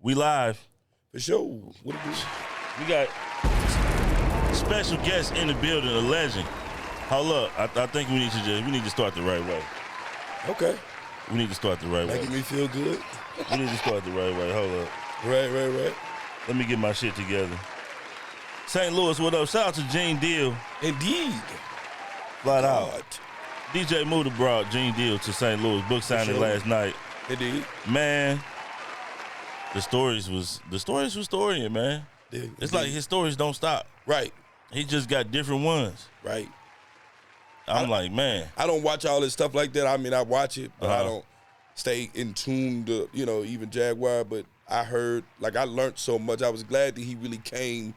We live. For sure. What it do? We got special guest in the building, a legend. Hold up. I think we need to start the right way. Okay. We need to start the right way. Making me feel good. We need to start the right way. Hold up. Right. Let me get my shit together. St. Louis, what up? Shout out to Gene Deal. Indeed. Flat out. DJ MUDA brought Gene Deal to St. Louis. Book signing last night. Indeed. Man, the stories was storying, man. Yeah, it's like his stories don't stop. Right. He just got different ones. Right. I'm like, man. I don't watch all this stuff like that. I mean, I watch it, but I don't stay in tune to, even Jaguar. But I heard, I learned so much. I was glad that he really came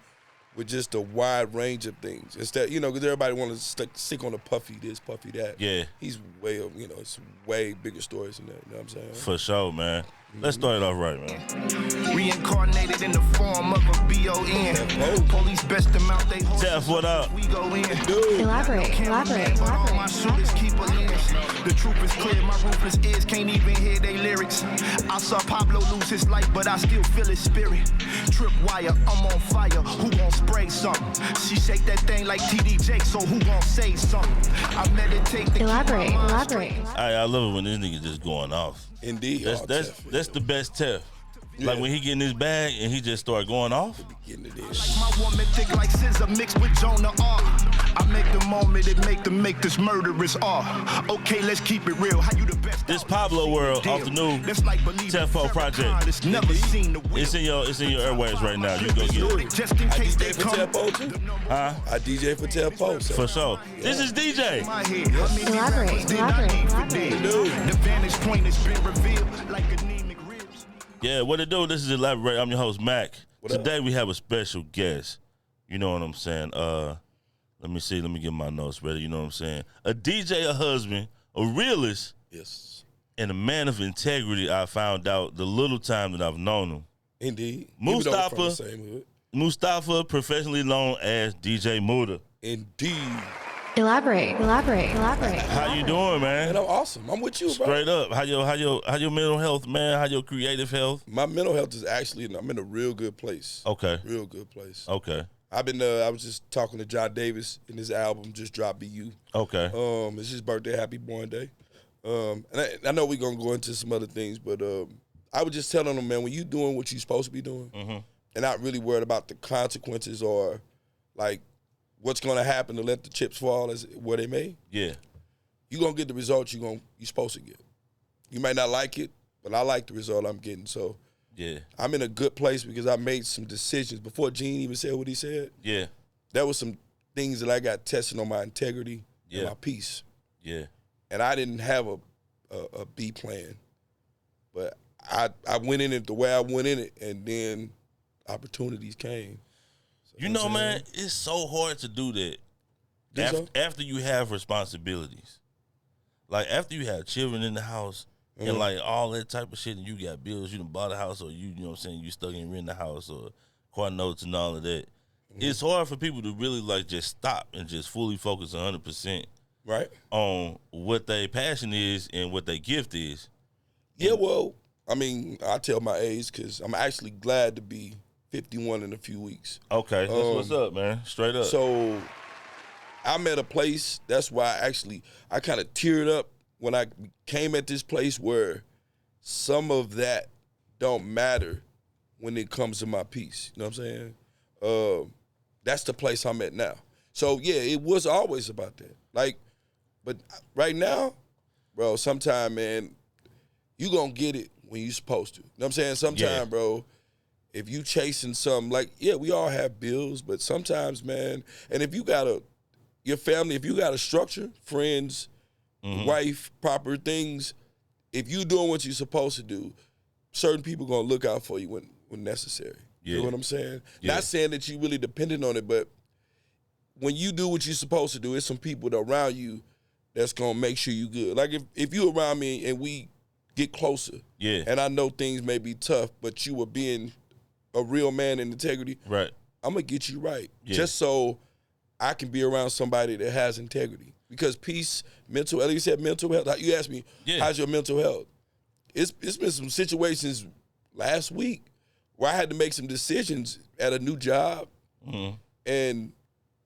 with just a wide range of things. Instead, because everybody wants to stick on the puffy this, puffy that. Yeah. He's way, it's way bigger stories than that. You know what I'm saying? For sure, man. Let's start it off right, man. Reincarnated in the form of a B.O.N. Police best them out, they hold Jeff, what up? We go in. Elaborate. My shooters keep a lens. The truth is clear, my ruthless ears can't even hear they lyrics. I saw Pablo lose his life, but I still feel his spirit. Trip wire, I'm on fire. Who gon' spray something? She shake that thing like TD Jake, so who gon' say something? I meditate. Elaborate. I love it when this nigga just going off. Indeed. That's the best Tef. Like when he get in his bag and he just start going off. Getting it in. Like my woman thick like scissor mixed with Jonah R. I make the moment it make this murderous R. Okay, let's keep it real. How you the best? This Pablo World off the new Tefo project. It's never seen the It's in your airways right now. You can go get it. Just in case they DJ for come. Tefo too? Huh? I DJ for Tefo. So. For sure. This is DJ. Elaborate. The vantage point has been revealed like anemic ribs. Yeah, what it do? This is Elaborate. I'm your host, Mac. What Today up? we have a special guest. You know what I'm saying? Let me see. Let me get my notes ready. You know what I'm saying? A DJ, a husband, a realist, Yes. and a man of integrity. I found out the little time that I've known him. Indeed. Mustafa. Even though we're from the same hood. Mustafa, professionally known as DJ MUDA. Indeed. Elaborate. How you doing, man? And I'm awesome. I'm with you, bro. Straight up. How your mental health, man? How your creative health? My mental health is actually, I'm in a real good place. Okay. Real good place. Okay. I've been, I was just talking to John Davis in his album, just dropped BU. Okay. It's his birthday, happy born day. And I know we're going to go into some other things, but I was just telling him, man, when you doing what you're supposed to be doing, and not really worried about the consequences or, like, what's going to happen to let the chips fall as where they may, Yeah. you're going to get the results you're supposed to get. You might not like it, but I like the result I'm getting. So Yeah. I'm in a good place because I made some decisions. Before Gene even said what he said, Yeah. there was some things that I got tested on my integrity Yeah. and my peace. Yeah. And I didn't have a B plan. But I went in it the way I went in it, and then opportunities came. So You know, man, it's so hard to do that after you have responsibilities. Like, after you have children in the house and, like, all that type of shit, and you got bills, you done bought a house, or you know what I'm saying, you stuck in renting the house, or car notes and all of that. It's hard for people to really, like, just stop and just fully focus 100% right? on what their passion is and what their gift is. Yeah, well, I mean, I tell my age because I'm actually glad to be 51 in a few weeks. Okay, that's what's up, man. Straight up. So I'm at a place, that's why I kind of teared up when I came at this place where some of that don't matter when it comes to my peace. You know what I'm saying? That's the place I'm at now. So, yeah, it was always about that. Like, but right now, bro, sometime, man, you gonna get it when you supposed to. You know what I'm saying? Sometime, bro, if you chasing something, like, yeah, we all have bills, but sometimes, man, and if you got your family, if you got a structure, friends, wife, proper things, if you doing what you're supposed to do, certain people gonna look out for you when necessary. You know what I'm saying? Yeah. Not saying that you really dependent on it, but when you do what you're supposed to do, it's some people that around you that's gonna make sure you good. Like if you around me and we get closer, and I know things may be tough, but you were being a real man in integrity, right? I'm gonna get you right, just so I can be around somebody that has integrity. Because peace, mental, at least you said mental health. You asked me, how's your mental health? It's been some situations last week where I had to make some decisions at a new job. And,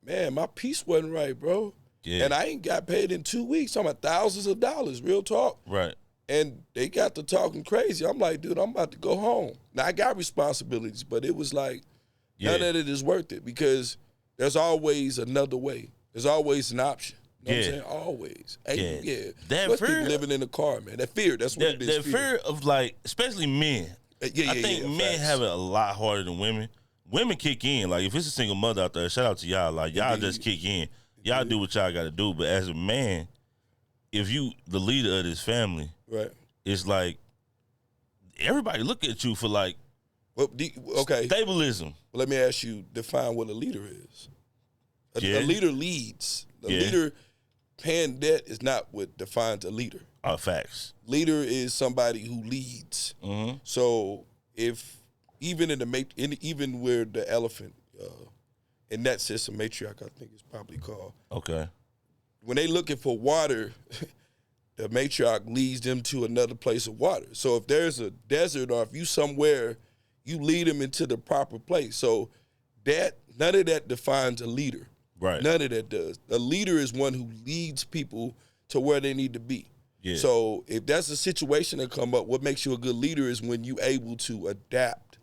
man, my piece wasn't right, bro. Yeah. And I ain't got paid in 2 weeks. I'm at thousands of dollars, real talk. Right. And they got to talking crazy. I'm like, dude, I'm about to go home. Now, I got responsibilities, but it was like, none of it is worth it because there's always another way. There's always an option. You know what I'm saying? Always. Hey, That fear, living in the car, man. That fear, that's what it is. That fear of, like, especially men. I think men have it a lot harder than women. Women kick in. Like, if it's a single mother out there, shout out to y'all. Like, y'all just kick in. Y'all do what y'all got to do. But as a man, if you the leader of this family, right, it's like everybody look at you for, like, stabilism. Well, let me ask you, define what a leader is. A leader leads. A leader paying debt is not what defines a leader. Facts. Leader is somebody who leads. So if even even where the elephant in that system, matriarch, I think it's probably called. Okay. When they looking for water, the matriarch leads them to another place of water. So if there's a desert or if you somewhere, you lead them into the proper place. So none of that defines a leader. Right. None of that does. A leader is one who leads people to where they need to be. Yeah. So if that's a situation that come up, what makes you a good leader is when you able to adapt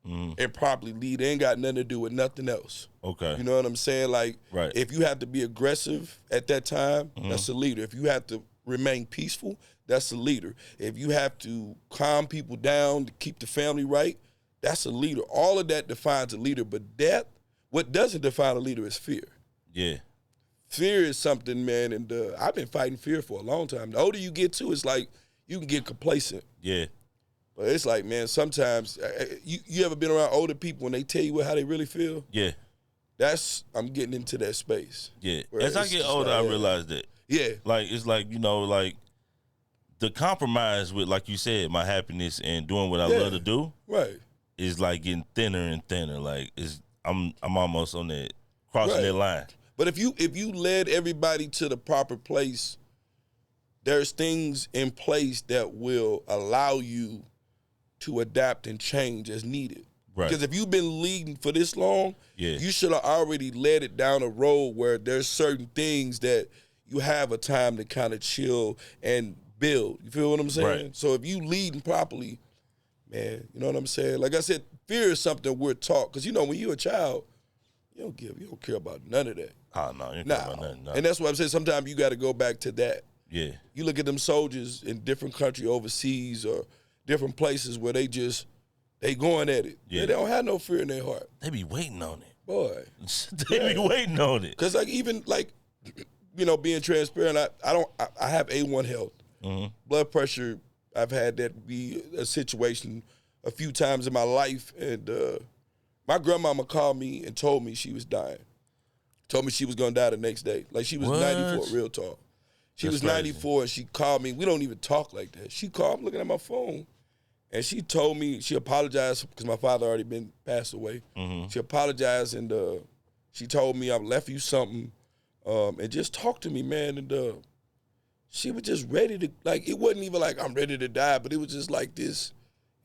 and properly lead. It ain't got nothing to do with nothing else. Okay. You know what I'm saying? Like, right. If you have to be aggressive at that time, that's a leader. If you have to remain peaceful, that's a leader. If you have to calm people down to keep the family right, that's a leader. All of that defines a leader. But what doesn't define a leader is fear. Yeah. Fear is something, man, and I've been fighting fear for a long time. The older you get to, it's like you can get complacent. Yeah. But it's like, man, sometimes you ever been around older people when they tell you how they really feel? Yeah. I'm getting into that space. Yeah. As I get older, I realize that. Yeah. Like, it's like, like the compromise with, like you said, my happiness and doing what I love to do. Right. Is like getting thinner and thinner. Like, I'm almost on that, crossing that line. But if you led everybody to the proper place, there's things in place that will allow you to adapt and change as needed. Right. Because if you've been leading for this long, you should have already led it down a road where there's certain things that you have a time to kind of chill and build. You feel what I'm saying? Right. So if you leading properly, man, you know what I'm saying? Like I said, fear is something we're taught. Because, when you're a child, you don't care about none of that. Oh, no, you don't care about nothing. No. And that's why I'm saying sometimes you got to go back to that. Yeah. You look at them soldiers in different countries overseas or different places where they going at it. Yeah. They don't have no fear in their heart. They be waiting on it. Boy. They be waiting on it. Because being transparent, I have A1 health. Blood pressure, I've had that be a situation a few times in my life. And my grandmama called me and told me she was dying. Told me she was going to die the next day. Like, she was 94, real talk. She was 94, and she called me. We don't even talk like that. She called, I'm looking at my phone, and she told me, she apologized because my father already been passed away. She apologized, and she told me I left you something, and just talk to me, man. And she was just ready to, like, it wasn't even like I'm ready to die, but it was just like this.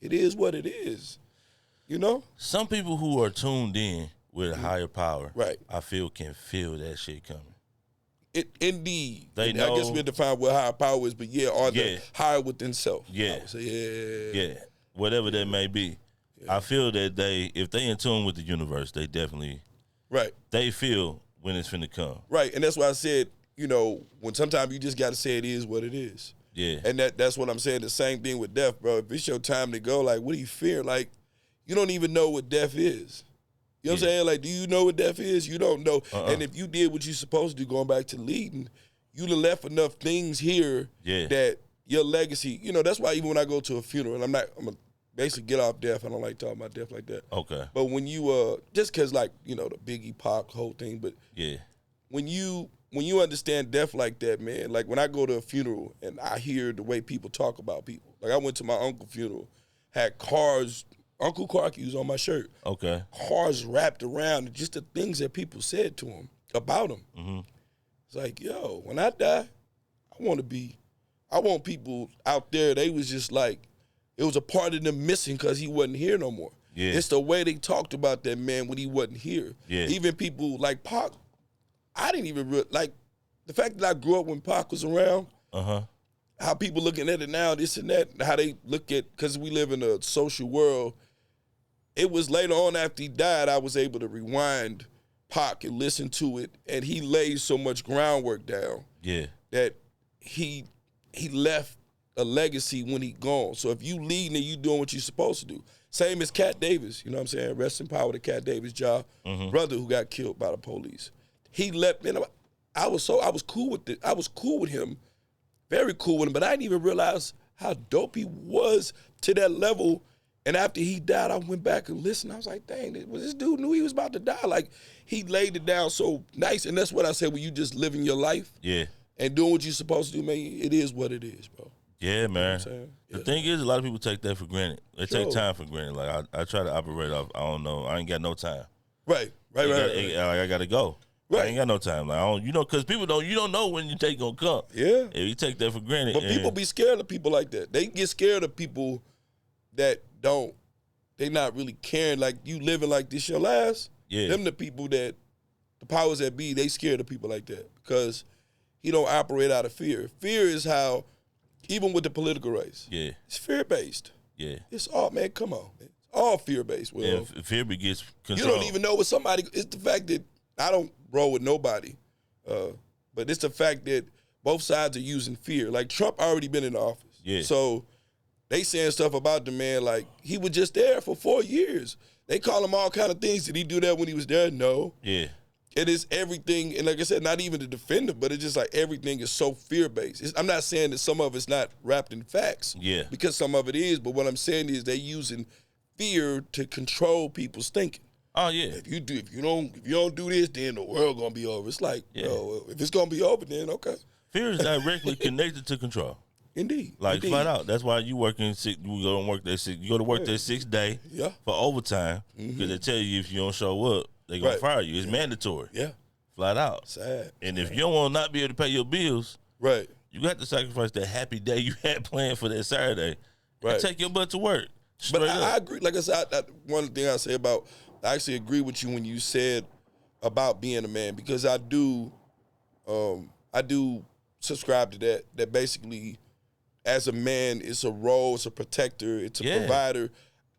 It is what it is, Some people who are tuned in with a higher power, right? I feel can feel that shit coming. Indeed. They know. I guess we define what higher power is, but the higher within self. Yeah. Yeah. Whatever that may be. Yeah. I feel that if they in tune with the universe, they definitely they feel when it's finna come. Right. And that's why I said, when sometimes you just gotta say it is what it is. Yeah. And that's what I'm saying. The same thing with death, bro. If it's your time to go, like, what do you fear? Like, you don't even know what death is. You know what I'm saying? Like, do you know what death is? You don't know. And if you did what you're supposed to do, going back to leading, you'd have left enough things here that your legacy, that's why even when I go to a funeral, and I'm going to basically get off death. I don't like talking about death like that. Okay. But when you, just because, like, the Biggie Pac whole thing, but when you understand death like that, man, like when I go to a funeral and I hear the way people talk about people, like I went to my uncle's funeral, had cars, Uncle Clarky was on my shirt. Okay. Cars wrapped around and just the things that people said to him, about him. It's like, yo, when I die, I want people out there, they was just like, it was a part of them missing because he wasn't here no more. Yeah. It's the way they talked about that man when he wasn't here. Yeah. Even people like Pac, I didn't even like the fact that I grew up when Pac was around. How people looking at it now, this and that, how they look at, because we live in a social world. It was later on after he died, I was able to rewind Pac and listen to it, and he laid so much groundwork down. Yeah. That he left a legacy when he gone. So if you leading and you doing what you're supposed to do. Same as Cat Davis, you know what I'm saying? Rest in power to Cat Davis, brother who got killed by the police. He left, man, I was cool with it. I was cool with him, very cool with him, but I didn't even realize how dope he was to that level. And after he died, I went back and listened. I was like, dang, this dude knew he was about to die. Like, he laid it down so nice. And that's what I said, when you just living your life and doing what you're supposed to do, man, it is what it is, bro. Yeah, man. You know the thing is, a lot of people take that for granted. They take time for granted. Like, I try to operate off, I don't know, I ain't got no time. Right. I got to go. Right. I ain't got no time. Like, I don't, because people you don't know when your take gonna come. Yeah. If you take that for granted. But people be scared of people like that. They get scared of people that they not really caring. Like, you living like this your last. Yeah. Them the people that, the powers that be, they scared of people like that because he don't operate out of fear. Fear is how, even with the political race, it's fear-based. Yeah. It's all, man, come on. Man. It's all fear-based. Well, fear begets control. You don't even know what somebody, it's the fact that I don't roll with nobody, but it's the fact that both sides are using fear. Like, Trump already been in office. Yeah. So they saying stuff about the man like he was just there for 4 years. They call him all kind of things. Did he do that when he was there? No. Yeah. It is everything, and like I said, not even to defend him, but it's just like everything is so fear-based. I'm not saying that some of it's not wrapped in facts. Yeah. Because some of it is, but what I'm saying is they using fear to control people's thinking. Oh yeah. If you don't do this, then the world gonna be over. It's like, bro, if it's gonna be over, then okay. Fear is directly connected to control. Indeed. Like, flat out. That's why you working you go to work that 6th day for overtime, because they tell you if you don't show up, they're gonna fire you. It's mandatory. Yeah. Flat out. Sad. And if you don't want to not be able to pay your bills, you got to sacrifice that happy day you had planned for that Saturday and take your butt to work. But I agree. Like I said, one thing I say about, I actually agree with you when you said about being a man, because I do subscribe to that. That basically, as a man, it's a role, it's a protector, it's a provider.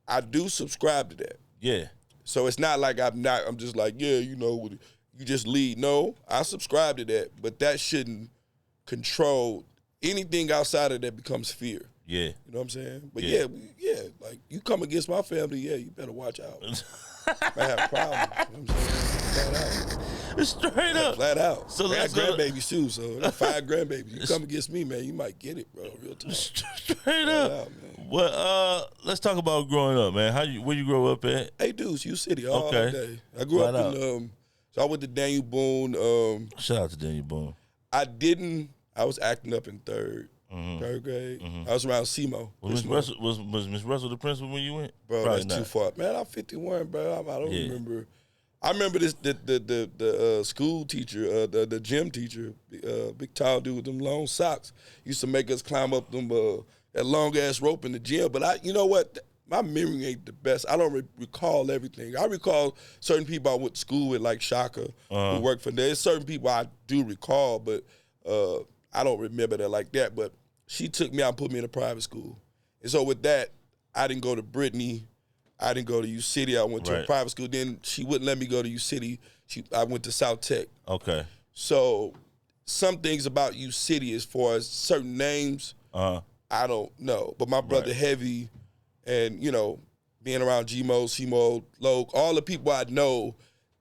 I do subscribe to that. Yeah. So it's not like I'm just like, you just lead. No, I subscribe to that, but that shouldn't control anything outside of that becomes fear. Yeah. You know what I'm saying? But yeah, like, you come against my family, you better watch out. I have problems. You know what I'm saying? Straight up. Flat out. So I got grandbabies too, so that's 5 grandbabies. You come against me, man, you might get it, bro. Real talk. Straight up. Out, man. Well, let's talk about growing up, man. Where you grow up at? Hey, Deuce, U City all day. I grew up in so I went to Daniel Boone. Shout out to Daniel Boone. I was acting up in third grade. I was around SEMO. Was Miss Russell the principal when you went? Bro, Probably that's not. too far. Man, I'm 51, bro. I don't remember. I remember this the school teacher, the gym teacher, big tall dude with them long socks, used to make us climb up them that long ass rope in the gym. But you know what? My memory ain't the best. I don't recall everything. I recall certain people I went to school with, like Shaka, who worked for them. There's certain people I do recall, but I don't remember that like that. But she took me out and put me in a private school. And so with that, I didn't go to Brittany. I didn't go to U City. I went to a private school. Then she wouldn't let me go to U City. I went to South Tech. Okay. So some things about U City, as far as certain names, I don't know. But my brother Heavy, and being around G-Mo, C-Mo, Loke, all the people I know,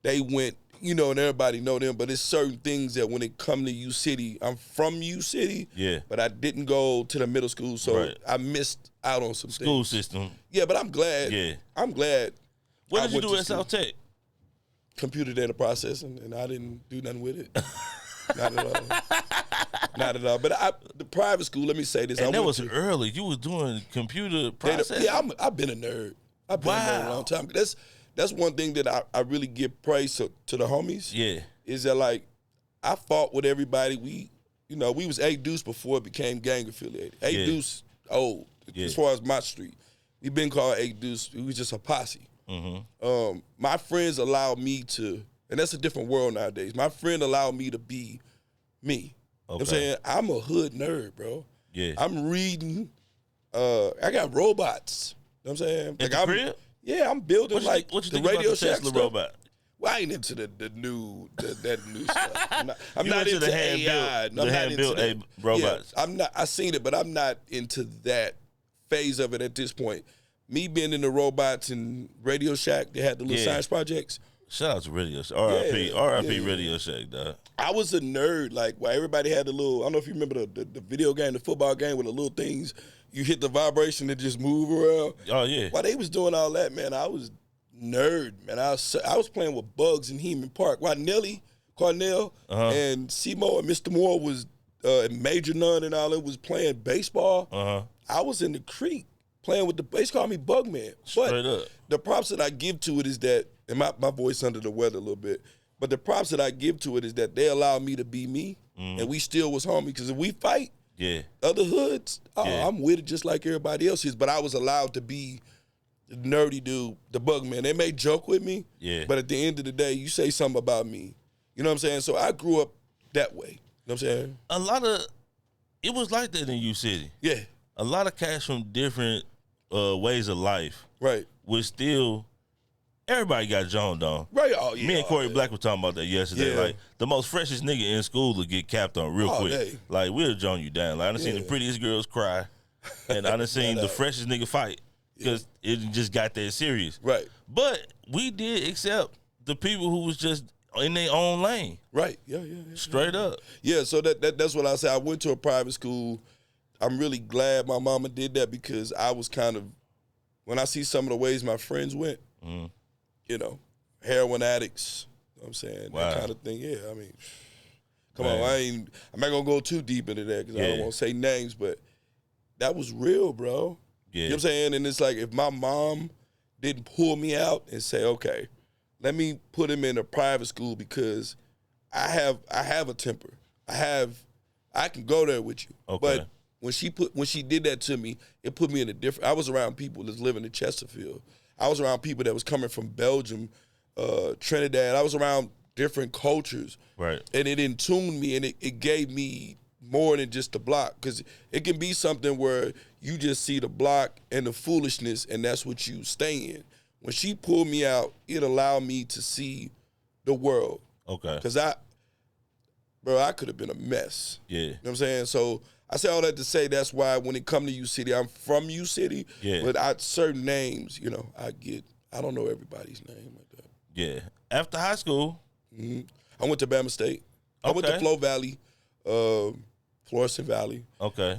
they went, and everybody know them. But it's certain things that when it come to U City, I'm from U City, but I didn't go to the middle school, so I missed out on some school things. System. Yeah, but I'm glad. Yeah, I'm glad. What did you do at South Tech? Computer data processing, and I didn't do nothing with it. Not at all. Not at all. But the private school, let me say this. And that was early. You was doing computer processing. Yeah, I've been a nerd. I've been a nerd a long time. That's one thing that I really give praise to the homies. Yeah. Is that, like, I fought with everybody. We was A Deuce before it became gang affiliated. A Deuce old, as far as my street. We've been called Eight Deuce. We was just a posse. My friends allowed me to, and that's a different world nowadays. My friend allowed me to be me. You know what I'm saying? I'm a hood nerd, bro. Yeah. I'm reading. I got robots. You know what I'm saying? At the crib? Yeah, I'm building what you the think Radio about the Shack Tesla stuff. robot? Well, I ain't into that new stuff. I'm You not into into the hand AI. built, the hand built robots. Yeah, I'm not. I seen it, but I'm not into that phase of it at this point. Me being in the robots and Radio Shack, they had the little science projects. Shout out to Radio Shack. R.I.P. Radio Shack, dog. I was a nerd, like, while everybody had the little, I don't know if you remember the video game, the football game with the little things, you hit the vibration and just move around. Oh, yeah. While they was doing all that, man, I was nerd, man. I was playing with bugs in Heman Park. While Nelly, Cornell, and Seymour and Mr. Moore was, and Major Nunn and all that was playing baseball, I was in the creek playing with they call me Bugman. Straight up. The props that I give to it is that, and my voice under the weather a little bit, but the props that I give to it is that they allow me to be me, and we still was homie. Because if we fight, other hoods, I'm with it just like everybody else is. But I was allowed to be the nerdy dude, the Bugman. They may joke with me, but at the end of the day, you say something about me. You know what I'm saying? So I grew up that way. You know what I'm saying? It was like that in U City. Yeah. A lot of cats from different ways of life. Right. Was still, everybody got joned on. Right. Oh, yeah. Me and Corey Black were talking about that yesterday. Yeah. Like, the most freshest nigga in school would get capped on real quick. Hey. Like, we'll jone you down. Like, I done seen the prettiest girls cry, and I done seen the freshest nigga fight because it just got that serious. Right. But we did accept the people who was just in their own lane. Right. Yeah. Straight up. Yeah, so that's what I say. I went to a private school. I'm really glad my mama did that because I was kind of, when I see some of the ways my friends went, you know, heroin addicts, you know what I'm saying, that kind of thing. Yeah, I mean, come on, I'm not going to go too deep into that because I don't want to say names, but that was real, bro. Yeah. You know what I'm saying? And it's like if my mom didn't pull me out and say, okay, let me put him in a private school because I have a temper. I can go there with you. Okay. But when she did that to me, it put me in a different. I was around people that's living in Chesterfield. I was around people that was coming from Belgium, Trinidad. I was around different cultures. Right. And it intuned me, and it gave me more than just the block, because it can be something where you just see the block and the foolishness, and that's what you stay in. When she pulled me out, it allowed me to see the world. Okay. Because I could have been a mess. Yeah. You know what I'm saying? So I say all that to say that's why when it come to U-City, I'm from U-City, but certain names, you know, I don't know everybody's name like that. Yeah. After high school? I went to Bama State. I went to Flo Valley, Florissant Valley. Okay.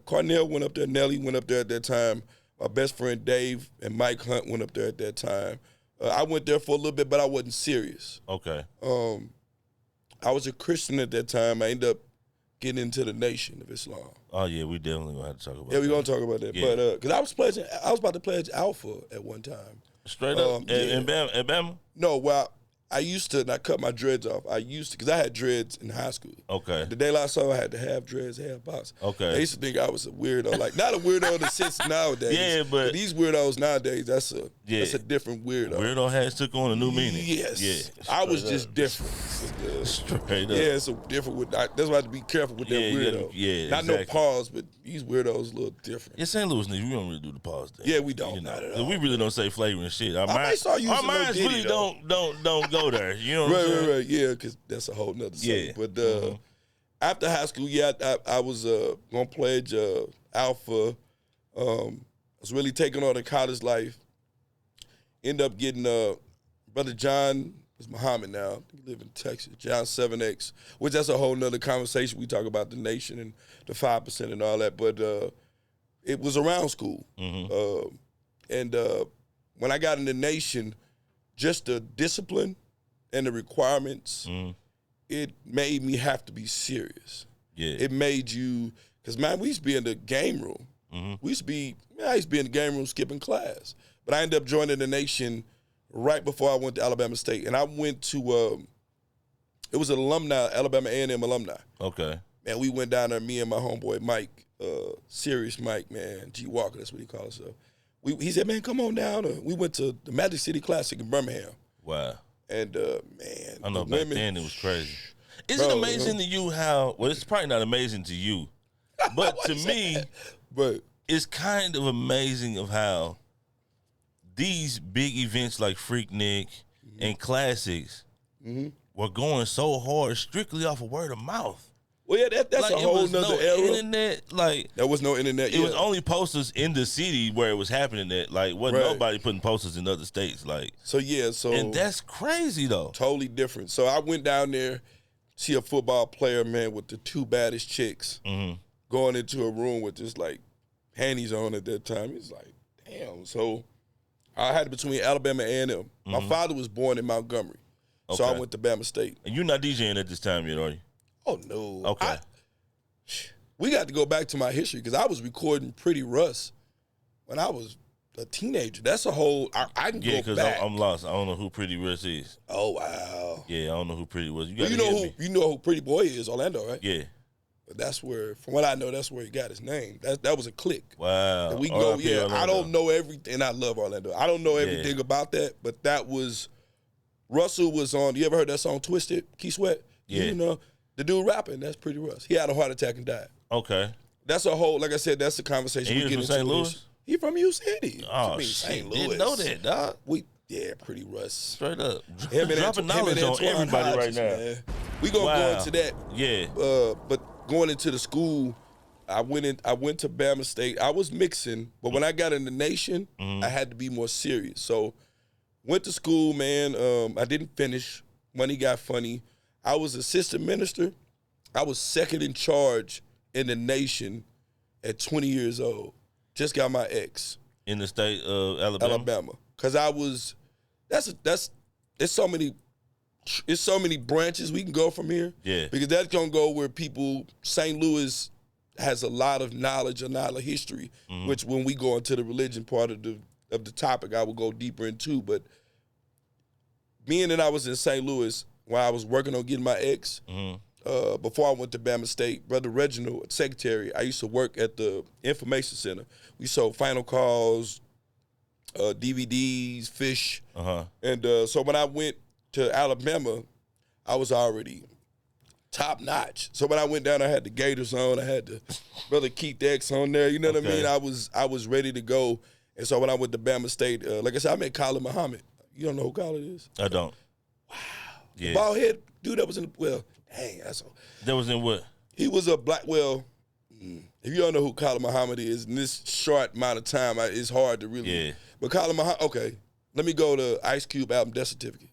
Cornell went up there. Nelly went up there at that time. My best friend Dave and Mike Hunt went up there at that time. I went there for a little bit, but I wasn't serious. Okay. I was a Christian at that time. I ended up getting into the Nation of Islam. Oh yeah, we definitely gonna have to talk about that. Yeah, we're gonna talk about that. Yeah. But because I was about to pledge Alpha at one time. Straight up in Bama? No, well, I used to, and I cut my dreads off. Because I had dreads in high school. Okay. The day I saw I had to have dreads, half box. Okay. They used to think I was a weirdo. Like, not a weirdo in the sense nowadays. Yeah, but these weirdos nowadays, that's a different weirdo. Weirdo has took on a new meaning. Yes. Yeah. I was just different. Straight up. Yeah, so different. That's why I have to be careful with that weirdo. Yeah, not exactly. No pause, but these weirdos a little different. In St. Louis, we don't really do the pause thing. Yeah, we don't. Not at all. We really don't say flavor and shit. Our minds really don't go there. You know what I'm saying? Right. Yeah, because that's a whole nother subject. Yeah. But after high school, I was going to pledge Alpha. I was really taking on the college life. End up getting Brother John is Muhammad now. He live in Texas. John 7X, which that's a whole nother conversation. We talk about the Nation and the 5% and all that. But it was around school. And when I got in the Nation, just the discipline and the requirements, it made me have to be serious. Yeah. It made you, because, man, we used to be in the game room. I used to be in the game room skipping class. But I ended up joining the Nation right before I went to Alabama State. And I went to, it was an alumni, Alabama A&M alumni. Okay. Man, we went down there, me and my homeboy Mike, Serious Mike, man, G Walker, that's what he calls himself. he said, man, come on down. We went to the Magic City Classic in Birmingham. Wow. And, man. I know back then it was crazy. Is it amazing to you how, well, it's probably not amazing to you, but to me, it's kind of amazing of how these big events like Freaknik and Classics were going so hard strictly off of word of mouth. Well, yeah, that's like, a whole nother era. Internet, like there was no internet. It was only posters in the city where it was happening. That like wasn't nobody putting posters in other states. Like and that's crazy though. Totally different. So I went down there, see a football player, man, with the two baddest chicks going into a room with just like panties on at that time. It's like, damn. So I had it between Alabama and A&M. My father was born in Montgomery, so I went to Bama State. And you're not DJing at this time yet, are you? Oh, no. Okay. We got to go back to my history because I was recording Pretty Russ when I was a teenager. That's a whole, I can go back. Yeah, because I'm lost. I don't know who Pretty Russ is. Oh, wow. Yeah, I don't know who Pretty was. You know who Pretty Boy is, Orlando, right? Yeah. But that's where, from what I know, that's where he got his name. That was a clique. Wow. And we go, I don't know everything. I love Orlando. I don't know everything about that, but that was, Russell was on, you ever heard that song Twisted, Key Sweat? Yeah. You know, the dude rapping, that's Pretty Russ. He had a heart attack and died. Okay. That's a whole, like I said, that's the conversation we get into. He from St. Louis? He from U City. Oh, St. Louis. Didn't know that, dog. Pretty Russ. Straight up. Dropping knowledge on everybody right now. Man. We gonna go into that. Yeah. But going into the school, I went to Bama State. I was mixing, but when I got in the nation, I had to be more serious. So went to school, man. I didn't finish. Money got funny. I was assistant minister. I was second in charge in the nation at 20 years old. Just got my ex. In the state of Alabama? Alabama. Because I was, it's so many branches we can go from here. Yeah. Because that's going to go where people, St. Louis has a lot of knowledge, a lot of history, which when we go into the religion part of the topic, I will go deeper into. But being that I was in St. Louis, while I was working on getting my ex, before I went to Bama State, Brother Reginald, secretary, I used to work at the information center. We sold Final Calls, DVDs, fish. And so when I went to Alabama, I was already top notch. So when I went down, I had the Gators on. I had the Brother Keith X on there. You know what I mean? I was ready to go. And so when I went to Bama State, like I said, I met Khalid Muhammad. You don't know who Khalid is? I don't. Wow. Yeah. Bald head dude that was in the, dang, that's all. That was in what? He was a black, if you don't know who Khalid Muhammad is, in this short amount of time, it's hard to really. Yeah. But Khalid Muhammad, okay, let me go to Ice Cube album, Death Certificate.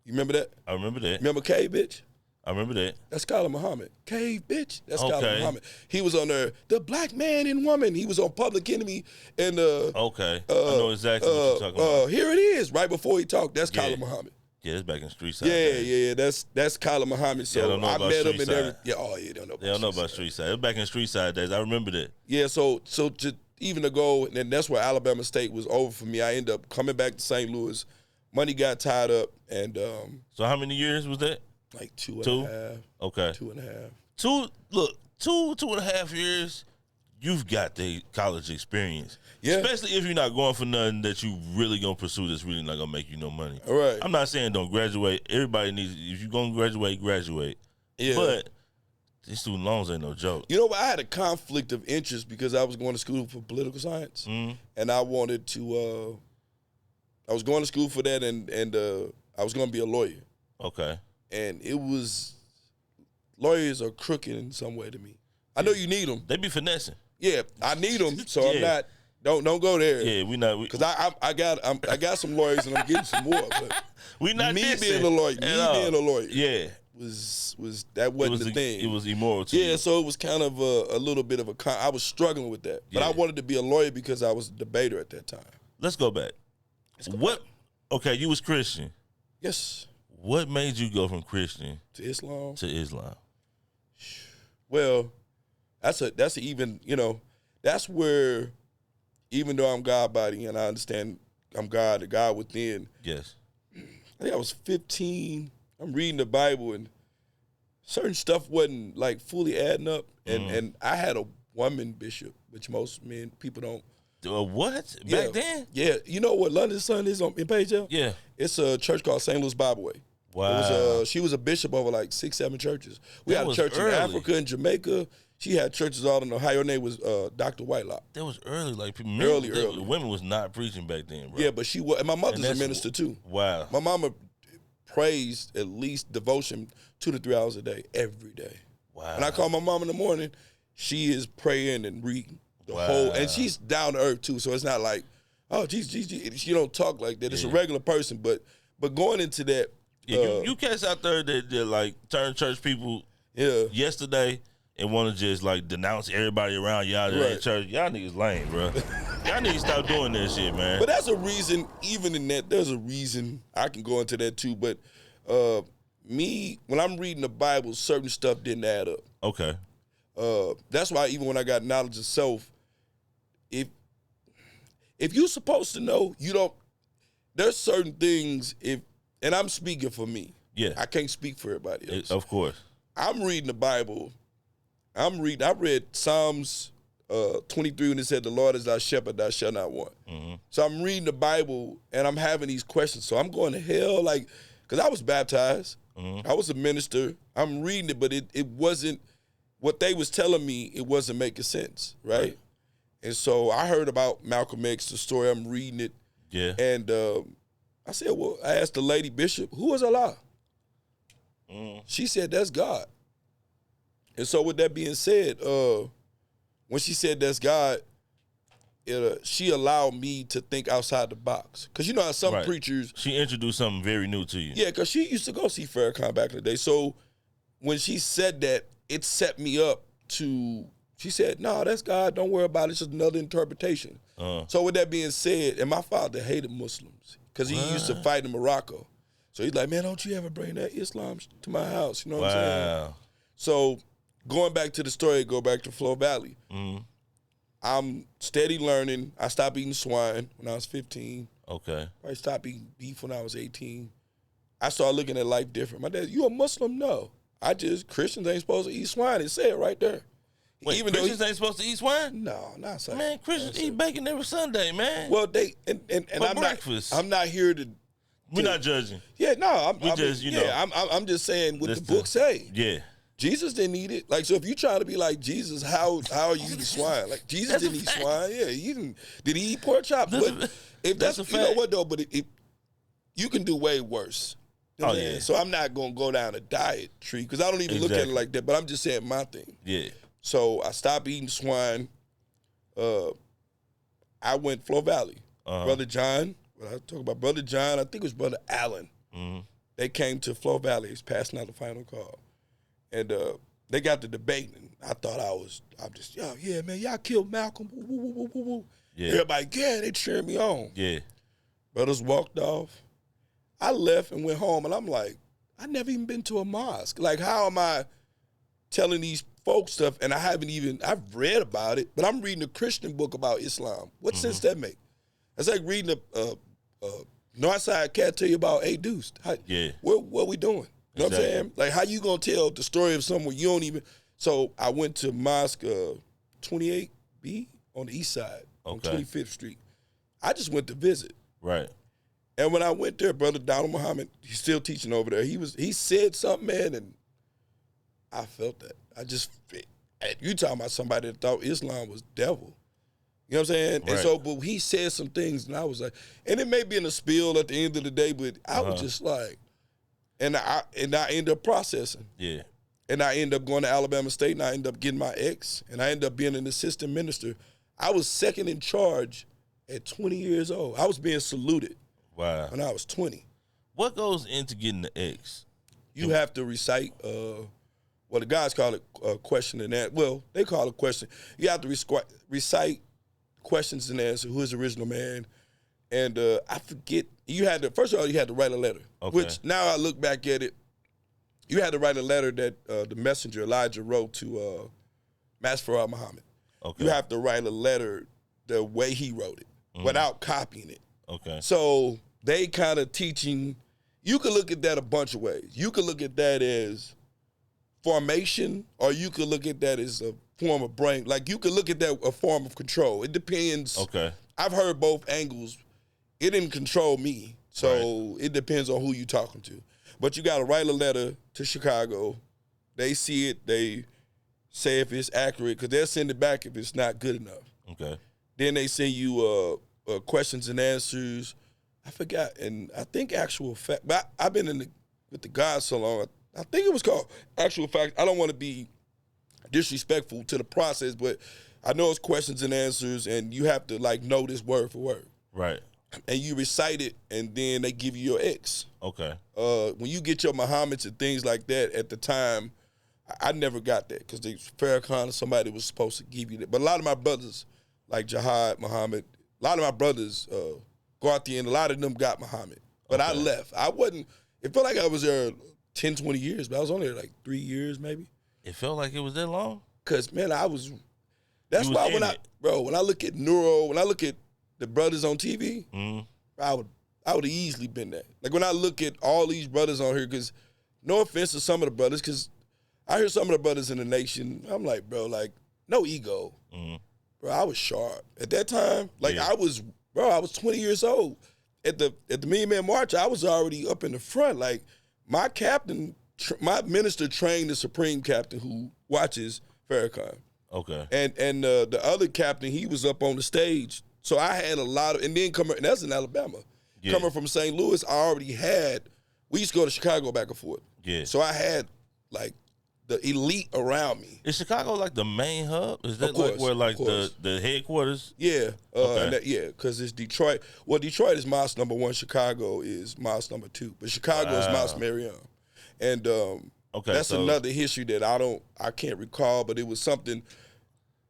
You remember that? I remember that. Remember Cave Bitch? I remember that. That's Khalid Muhammad. Cave Bitch. That's Khalid Muhammad. He was on there, The Black Man and Woman. He was on Public Enemy. And I know exactly what you're talking about. Here it is, right before he talked. That's Khalid Muhammad. Yeah, it's back in street side. Yeah. That's Khalid Muhammad. So I met him and everything. Yeah, you don't know about They don't know about street side. It was back in street side days. I remember that. Yeah, so just even to go, and that's where Alabama State was over for me. I ended up coming back to St. Louis. Money got tied up, and so how many years was that? Like two and a half. Okay. 2.5. 2.5 years. You've got the college experience. Yeah. Especially if you're not going for nothing that you really gonna pursue that's really not gonna make you no money. All right. I'm not saying don't graduate. Everybody needs, if you're gonna graduate. Yeah. But these student loans ain't no joke. You know what? I had a conflict of interest because I was going to school for political science. And I wanted to I was going to school for that and I was gonna be a lawyer. Okay. And it was, lawyers are crooked in some way to me. I know you need them. They be finessing. Yeah, I need them, so I'm not. Don't go there. Yeah, we not. Because I got some lawyers and I'm getting some more. But we not me dissing being a lawyer. Being a lawyer. Yeah, was that wasn't the thing. It was immoral to you. Yeah, so it was kind of a little bit of I was struggling with that. But I wanted to be a lawyer because I was a debater at that time. Let's go back. Okay, you was Christian. Yes. What made you go from Christian to Islam? Well, that's even, that's where, even though I'm God body and I understand I'm God, the God within. Yes. I think I was 15. I'm reading the Bible and certain stuff wasn't like fully adding up. And I had a woman bishop, which most people don't What? Yeah. Back then? Yeah. You know what London Sun is in Page Hill? Yeah. It's a church called St. Louis Bible Way. Wow. She was a bishop over like 6, 7 churches. We That had a was church early. in Africa and Jamaica. She had churches all in Ohio. Her name was Dr. Whitelock. That was early. Like Early. Women was not preaching back then, bro. Yeah, but she was. And my mother's a that's- minister too. Wow. My mama prays at least devotion 2 to 3 hours a day, every day. Wow. When I call my mom in the morning, she is praying and reading the whole. And she's down to earth too. So it's not like, oh, geez. She don't talk like that. It's a regular person. But going into that. Yeah, you cats out there that like turn church people yesterday and want to just like denounce everybody around y'all there in church. Y'all niggas lame, bro. Y'all niggas stop doing that shit, man. But that's a reason, even in that, there's a reason I can go into that too. But me, when I'm reading the Bible, certain stuff didn't add up. Okay. That's why even when I got knowledge of self, if you're supposed to know, you don't, there's certain things, and I'm speaking for me. Yeah. I can't speak for everybody else. Of course. I'm reading the Bible. I read Psalms 23 when it said, the Lord is thy shepherd, thou shalt not want. Mm-hmm. So I'm reading the Bible and I'm having these questions. So I'm going to hell, like, because I was baptized. Mm-hmm. I was a minister. I'm reading it, but it wasn't, what they was telling me, it wasn't making sense, right? And so I heard about Malcolm X, the story. I'm reading it. Yeah. And I said, well, I asked the lady bishop, who is Allah? She said, that's God. And so with that being said, when she said that's God, she allowed me to think outside the box. Because you know how some preachers... She introduced something very new to you. Yeah, because she used to go see Farrakhan back in the day. So when she said that, it set me up to... She said, no, that's God. Don't worry about it. It's just another interpretation. So with that being said, and my father hated Muslims because he used to fight in Morocco. So he's like, man, don't you ever bring that Islam to my house. You know what I'm saying? So going back to the story, go back to Flow Valley. I'm steady learning. I stopped eating swine when I was 15. Okay. I stopped eating beef when I was 18. I started looking at life different. My dad, you a Muslim? No. Christians ain't supposed to eat swine. It said it right there. Wait, even Christians ain't supposed to eat swine? No, not so. Man, Christians eat bacon every Sunday, man. Well, they and for breakfast. I'm not here to. We're not judging. Yeah, no, I'm just saying what the book say. Yeah. Jesus didn't eat it. Like, so if you try to be like Jesus, how are you eating swine? Like, Jesus didn't eat swine. Yeah, he didn't. Did he eat pork chops? But if that's a fact. You know what though? But you can do way worse. You know yeah. So I'm not gonna go down a diet tree because I don't even look at it like that. But I'm just saying my thing. Yeah. So I stopped eating swine. I went Flow Valley. Brother John. When I talk about Brother John, I think it was Brother Allen. Mm-hmm. They came to Flow Valley. He's passing out the final call. And they got to debating. I thought I'm just, yeah, man, y'all killed Malcolm. Woo, woo, woo, woo, woo. Yeah. Everybody, they cheered me on. Yeah. Brothers walked off. I left and went home, and I'm like, I never even been to a mosque. Like, how am I telling these folks stuff? And I've read about it, but I'm reading a Christian book about Islam. What sense that make? It's like reading a Northside Cat tell you about A Deuce. What we doing? You know what I'm saying? Like, how you gonna tell the story of someone you don't even? So I went to Mosque 28B on the east side on 25th Street. I just went to visit. Right. And when I went there, Brother Donald Muhammad, he's still teaching over there. He said something, man, and I felt that. You talking about somebody that thought Islam was devil. You know what I'm saying? Right. And so, but he said some things, and I was like, and it may be in a spill at the end of the day, but I was just like, and I ended up processing. Yeah. And I ended up going to Alabama State, and I ended up getting my ex, and I ended up being an assistant minister. I was second in charge at 20 years old. I was being saluted. Wow. When I was 20. What goes into getting the ex? You have to recite, the guys call it question and answer. Well, they call it question. You have to recite questions and answer. Who is the original man? And I forget. First of all, you had to write a letter. Okay. Which now I look back at it, you had to write a letter that the messenger Elijah wrote to Master Farad Muhammad. Okay. You have to write a letter the way he wrote it without copying it. Okay. So they kind of teaching. You could look at that a bunch of ways. You could look at that as formation, or you could look at that as a form of brain. Like, you could look at that a form of control. It depends. Okay. I've heard both angles. It didn't control me, so it depends on who you talking to. But you got to write a letter to Chicago. They see it. They say if it's accurate, because they'll send it back if it's not good enough. Okay. Then they send you questions and answers. I forgot, and I think actual fact. But I've been with the God so long. I think it was called actual fact. I don't want to be disrespectful to the process, but I know it's questions and answers, and you have to like know this word for word. Right. And you recite it, and then they give you your X. Okay. When you get your Muhammad's and things like that, at the time, I never got that because Farrakhan or somebody was supposed to give you that. But a lot of my brothers, like Jihad, Muhammad, a lot of my brothers, Garthian, a lot of them got Muhammad. But I left. I wasn't, it felt like I was there 10, 20 years, but I was only there like 3 years maybe. It felt like it was that long? Because, man, that's why when I look at Neuro, when I look at the brothers on TV, I would have easily been there. Like, when I look at all these brothers on here, because no offense to some of the brothers, because I hear some of the brothers in the nation, I'm like, bro, like, no ego. Bro, I was sharp. At that time, like, I was 20 years old. At the Million Man March, I was already up in the front. Like, my captain, my minister trained the Supreme Captain who watches Farrakhan. Okay. And the other captain, he was up on the stage. So I had a lot of, and that's in Alabama. Yeah. Coming from St. Louis, I already had, we used to go to Chicago back and forth. Yeah. So I had, like, the elite around me. Is Chicago like the main hub? Is that like where like the headquarters? Yeah. Okay. Because it's Detroit. Well, Detroit is mosque number 1. Chicago is mosque number 2. But Chicago is Mosque Mariam. And that's another history that I can't recall, but it was something,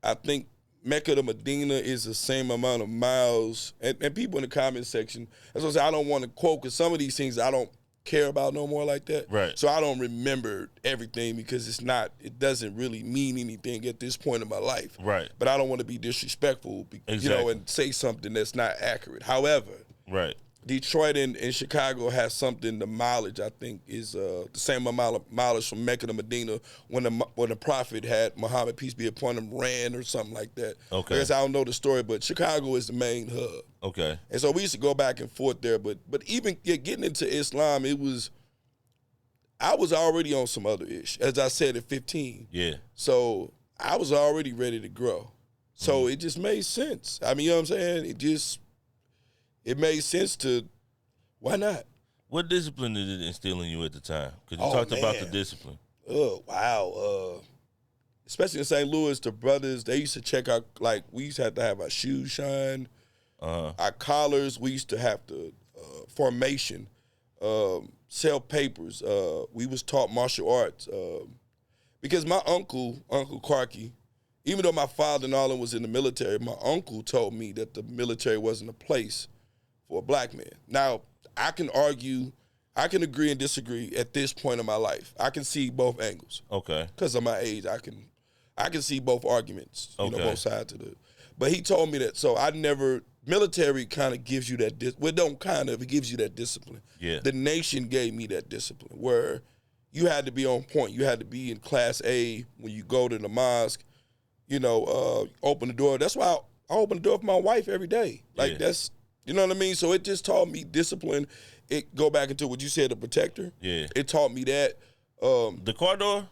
I think Mecca to Medina is the same amount of miles. And people in the comment section, as I say, I don't want to quote, because some of these things I don't care about no more like that. Right. So I don't remember everything because it doesn't really mean anything at this point in my life. Right. But I don't want to be disrespectful, and say something that's not accurate. However, right. Detroit and Chicago has something, the mileage, I think, is the same amount of mileage from Mecca to Medina when the Prophet had, Muhammad, peace be upon him, ran or something like that. Okay. I guess I don't know the story, but Chicago is the main hub. Okay. And so we used to go back and forth there, but even getting into Islam, I was already on some other ish, as I said, at 15. Yeah. So I was already ready to grow. So it just made sense. I mean, you know what I'm saying? It made sense to, why not? What discipline did it instill in you at the time? Because you talked about the discipline. Oh, wow. Especially in St. Louis, the brothers, they used to check out, like, we used to have to have our shoes shine, our collars. We used to have to, formation, sell papers. We was taught martial arts. Because my Uncle Clarky, even though my father and all of them was in the military, my uncle told me that the military wasn't a place for a black man. Now, I can argue, I can agree and disagree at this point in my life. I can see both angles. Okay. Because of my age, I can see both arguments, both sides of it. But he told me that, so military kind of gives you that, it gives you that discipline. Yeah. The nation gave me that discipline where you had to be on point. You had to be in class A when you go to the mosque, open the door. That's why I open the door for my wife every day. Like, that's, you know what I mean? So it just taught me discipline. It go back into what you said, the protector. Yeah. It taught me that. The car door?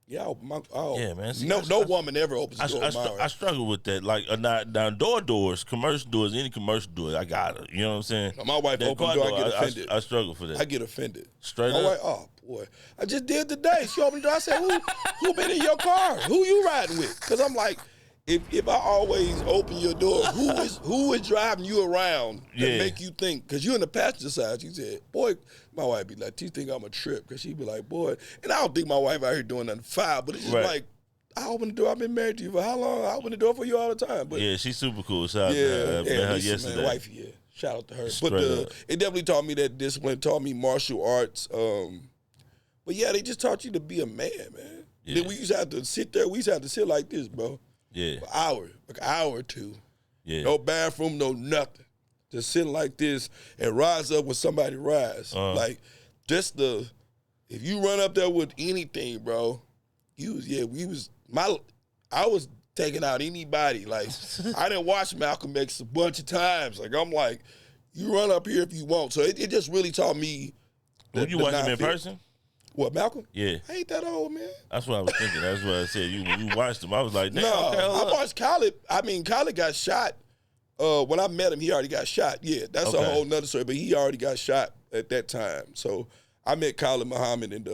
Yeah, yeah, man. See, no woman ever opens the door. I struggle with that. Like, now doors, commercial doors, any commercial door, I got it. You know what I'm saying? My wife opens the door, I get offended. I struggle for that. I get offended. Straight up? My wife, oh, boy. I just did today. She opened the door. I said, who been in your car? Who you riding with? Because I'm like, if I always open your door, who is driving you around to make you think? Because you're in the passenger side. She said, boy, my wife be like, do you think I'm a trip? Because she be like, boy. And I don't think my wife out here doing nothing foul, but it's just like, I open the door. I've been married to you for how long? I open the door for you all the time. But yeah, she's super cool. Shout out to her. I met her yesterday. Man, wifey, shout out to her. But it definitely taught me that discipline. It taught me martial arts. But yeah, they just taught you to be a man. Yeah. Then we used to have to sit there. We used to have to sit like this, bro. Yeah. For hours, like an hour or two. Yeah. No bathroom, no nothing. Just sitting like this and rise up when somebody rise. Like, just if you run up there with anything, bro, I was taking out anybody. Like, I didn't watch Malcolm X a bunch of times. Like, I'm like, you run up here if you want. So it just really taught me. Would you watch him in person? What, Malcolm? Yeah. I ain't that old, man. That's what I was thinking. That's what I said. You watched him. I was like, damn, No, okay, I watched Khaled. I mean, Khaled got shot. When I met him, he already got shot. Yeah, that's a whole nother story. But he already got shot at that time. So I met Khaled Muhammad, and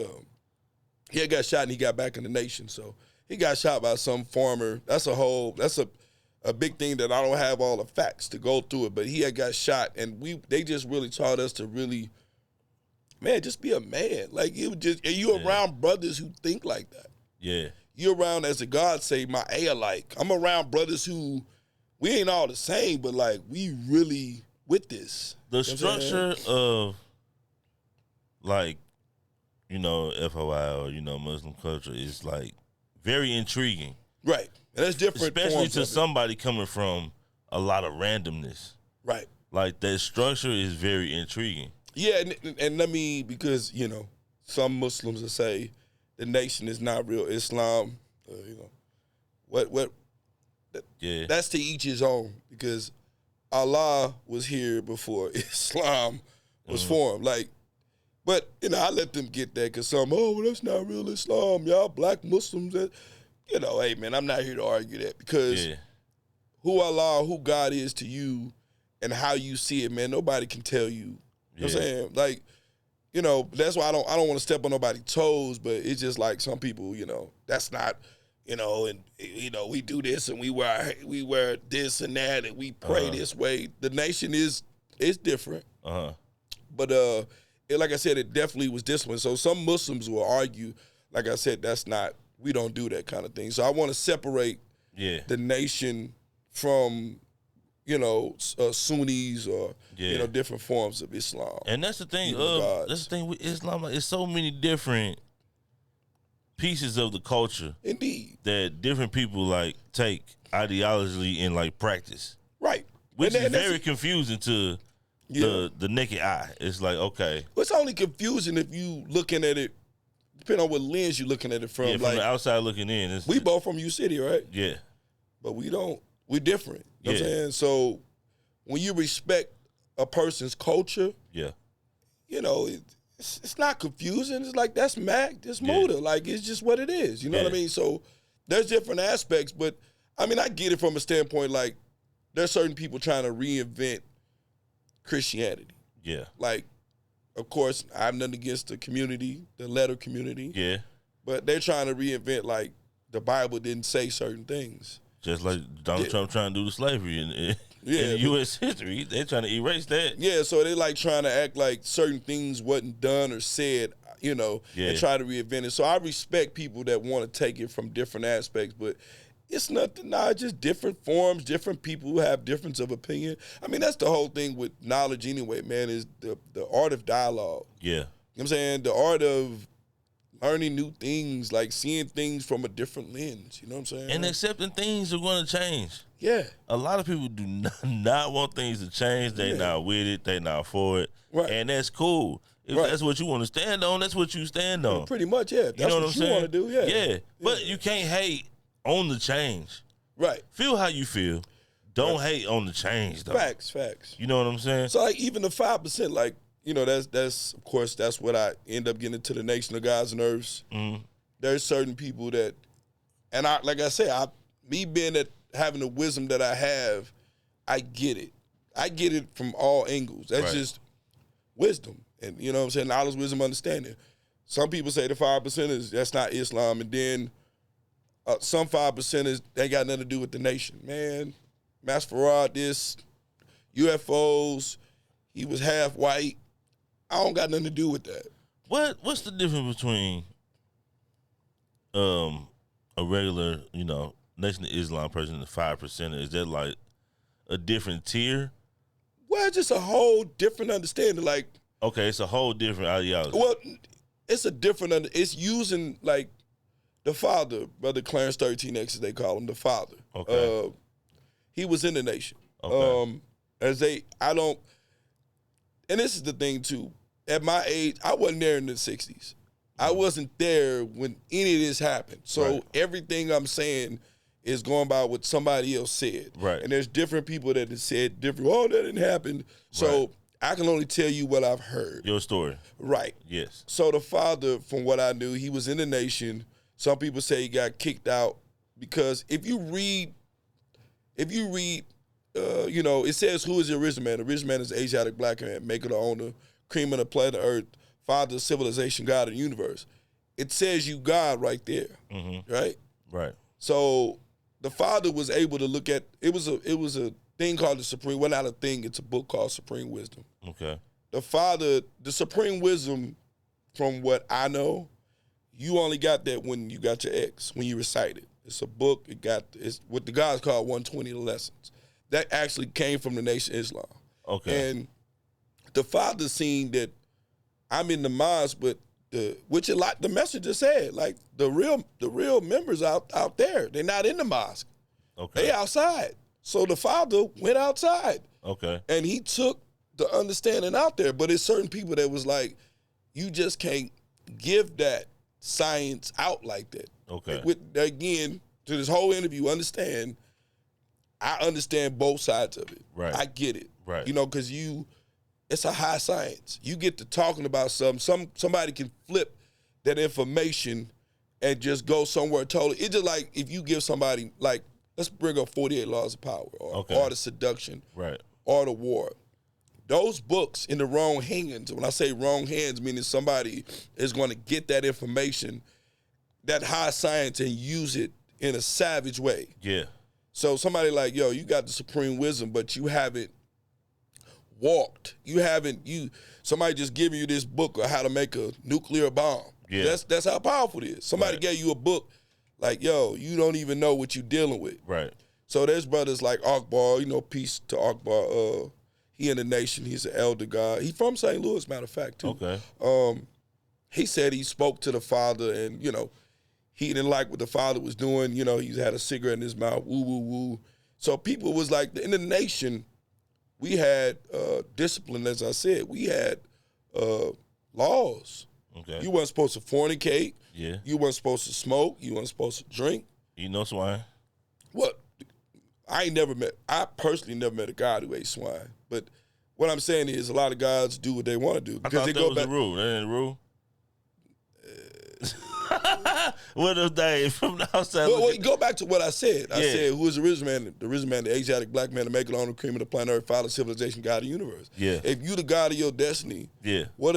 he had got shot, and he got back in the nation. So he got shot by some farmer. That's a big thing that I don't have all the facts to go through it. But he had got shot, and they just really taught us to really, man, just be a man. Like, it was just, and you around brothers who think like that. Yeah. You're around, as the God say, my alike. I'm around brothers who, we ain't all the same, but like, we really with this. The structure of, like, FOI or, Muslim culture is like very intriguing. Right. And that's different. Especially to somebody coming from a lot of randomness. Right. Like, that structure is very intriguing. Yeah, and let me, because, some Muslims will say the nation is not real Islam. That's to each his own, because Allah was here before Islam was formed. Like, but, I let them get that, because well, that's not real Islam. Y'all black Muslims. Hey, man, I'm not here to argue that, because who Allah, who God is to you and how you see it, man, nobody can tell you. You know what I'm saying? Like, that's why I don't want to step on nobody's toes, but it's just like some people, that's not, and we do this and we wear this and that and we pray this way. The nation is different. But like I said, it definitely was disciplined. So some Muslims will argue, like I said, we don't do that kind of thing. So I want to separate the nation from Sunnis or different forms of Islam. And that's the thing. That's the thing with Islam. Like, it's so many different pieces of the culture. Indeed. That different people like take ideologically and like practice. Right. Which is very confusing to the naked eye. It's like, okay. Well, it's only confusing if you looking at it, depending on what lens you're looking at it from. Yeah, from the outside looking in. We both from U-City, right? Yeah. But we're different. You know what I'm saying? So when you respect a person's culture, it's not confusing. It's like, that's Mac, that's Muda. Like, it's just what it is. You know what I mean? So there's different aspects, but I mean, I get it from a standpoint, like, there's certain people trying to reinvent Christianity. Yeah. Like, of course, I have nothing against the community, the letter community. Yeah. But they're trying to reinvent, like, the Bible didn't say certain things. Just like Donald Trump trying to do the slavery in U.S. history. They're trying to erase that. Yeah, so they like trying to act like certain things wasn't done or said, and try to reinvent it. So I respect people that want to take it from different aspects, but it's nothing, just different forms, different people who have difference of opinion. I mean, that's the whole thing with knowledge anyway, man, is the art of dialogue. Yeah. You know what I'm saying? The art of learning new things, like seeing things from a different lens. You know what I'm saying? And accepting things are going to change. Yeah. A lot of people do not want things to change. They not with it. They not for it. Right. And that's cool. If that's what you want to stand on, that's what you stand on. Well, pretty much, yeah. That's you know what I'm you saying? want to do, yeah. Yeah. But you can't hate on the change. Right. Feel how you feel. Don't hate on the change, though. Facts. You know what I'm saying? So, like, even the 5%, like, that's of course, that's what I end up getting into the nation of God's nerves. Mm-hmm. There's certain people that, and like I said, me being having the wisdom that I have, I get it. I get it from all angles. That's just wisdom. And you know what I'm saying? Knowledge, wisdom, understanding. Some people say the 5% that's not Islam, and then some 5% they got nothing to do with the nation. Man, Master Farad, this, UFOs, he was half white. I don't got nothing to do with that. What's the difference between a regular, Nation of Islam person and the 5%? Is that like a different tier? Well, it's just a whole different understanding. Like, okay, it's a whole different ideology. Well, it's a different. It's using like the father, Brother Clarence 13X, as they call him, the father. Okay. He was in the nation. Okay. And this is the thing too. At my age, I wasn't there in the 60s. I wasn't there when any of this happened. So everything I'm saying is going by what somebody else said. Right. And there's different people that have said different, oh, that didn't happen. So Right. I can only tell you what I've heard. Your story. Right. Yes. So the father, from what I knew, he was in the nation. Some people say he got kicked out because if you read, it says who is the original man? The original man is the Asiatic black man, maker, the owner, cream of the planet Earth, father of civilization, God of the universe. It says you God right there, right? Right. So the father was able to look at it was a thing called the Supreme. Well, not a thing. It's a book called Supreme Wisdom. Okay. The Supreme Wisdom, from what I know, you only got that when you got your ex, when you recite it. It's a book. It's what the guys call 120 lessons. That actually came from the Nation of Islam. Okay. And the father seen that I'm in the mosque, but which a lot the messenger said, like the real members out there, they're not in the mosque. Okay. They outside. So the father went outside. Okay. And he took the understanding out there. But it's certain people that was like, you just can't give that science out like that. Okay. Again, to this whole interview, I understand both sides of it. Right. I get it. Right. Because it's a high science. You get to talking about something, somebody can flip that information and just go somewhere totally. It's just like if you give somebody, like, let's bring up 48 Laws of Power or Art of Seduction, right, Art of War. Those books in the wrong hands, when I say wrong hands, meaning somebody is going to get that information, that high science, and use it in a savage way. Yeah. So somebody like, yo, you got the Supreme Wisdom, but you haven't walked. Somebody just giving you this book on how to make a nuclear bomb. Yeah. That's how powerful it is. Somebody Right. gave you a book like, yo, you don't even know what you're dealing with. Right. So there's brothers like Akbar, peace to Akbar. He in the nation, he's an elder guy. He from St. Louis, matter of fact, too. Okay. He said he spoke to the father and, he didn't like what the father was doing. He had a cigarette in his mouth, woo, woo, woo. So people was like, in the nation, we had discipline, as I said. We had laws. Okay. You weren't supposed to fornicate. Yeah. You weren't supposed to smoke. You weren't supposed to drink. Eat no swine. What? I personally never met a God who ate swine. But what I'm saying is a lot of gods do what they want to do. I thought that was the rule. That ain't the rule. What if they from the outside? Well, go back to what I said. I said, who is the original man? The original man, the Asiatic black man, the maker, the owner, cream of the planet Earth, father, civilization, God of the universe. Yeah. If you the God of your destiny, what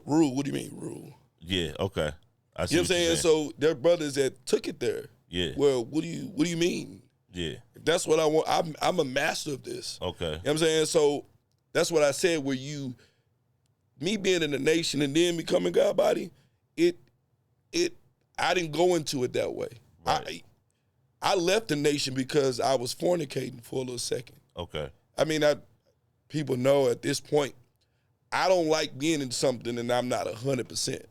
rule? What do you mean rule? Yeah. Okay. I see You know what I'm saying? So there are brothers that took it there. Yeah. Well, what do you mean? Yeah. If that's what I want. I'm a master of this. Okay. You know what I'm saying? So that's what I said. Me being in the nation and then becoming God body, I didn't go into it that way. Right. I left the nation because I was fornicating for a little second. Okay. I mean, people know at this point, I don't like being in something and I'm not 100%.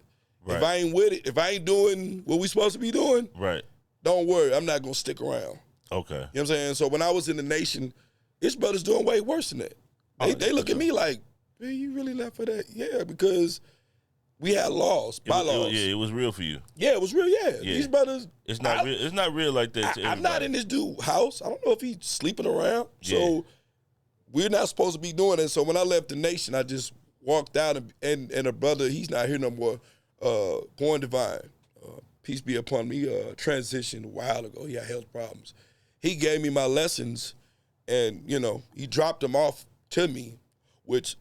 Right. If I ain't with it, if I ain't doing what we supposed to be doing, right, don't worry, I'm not gonna stick around. Okay. You know what I'm saying? So when I was in the nation, his brother's doing way worse than that. They look at me like, man, you really left for that? Yeah, because we had laws, bylaws. It was real for you. Yeah, it was real. Yeah, these brothers. It's not real. It's not real like that. I'm not in this dude's house. I don't know if he's sleeping around. So we're not supposed to be doing it. So when I left the nation, I just walked out and a brother, he's not here no more. Born Divine, peace be upon me. Transitioned a while ago. He had health problems. He gave me my lessons, and he dropped them off to me, which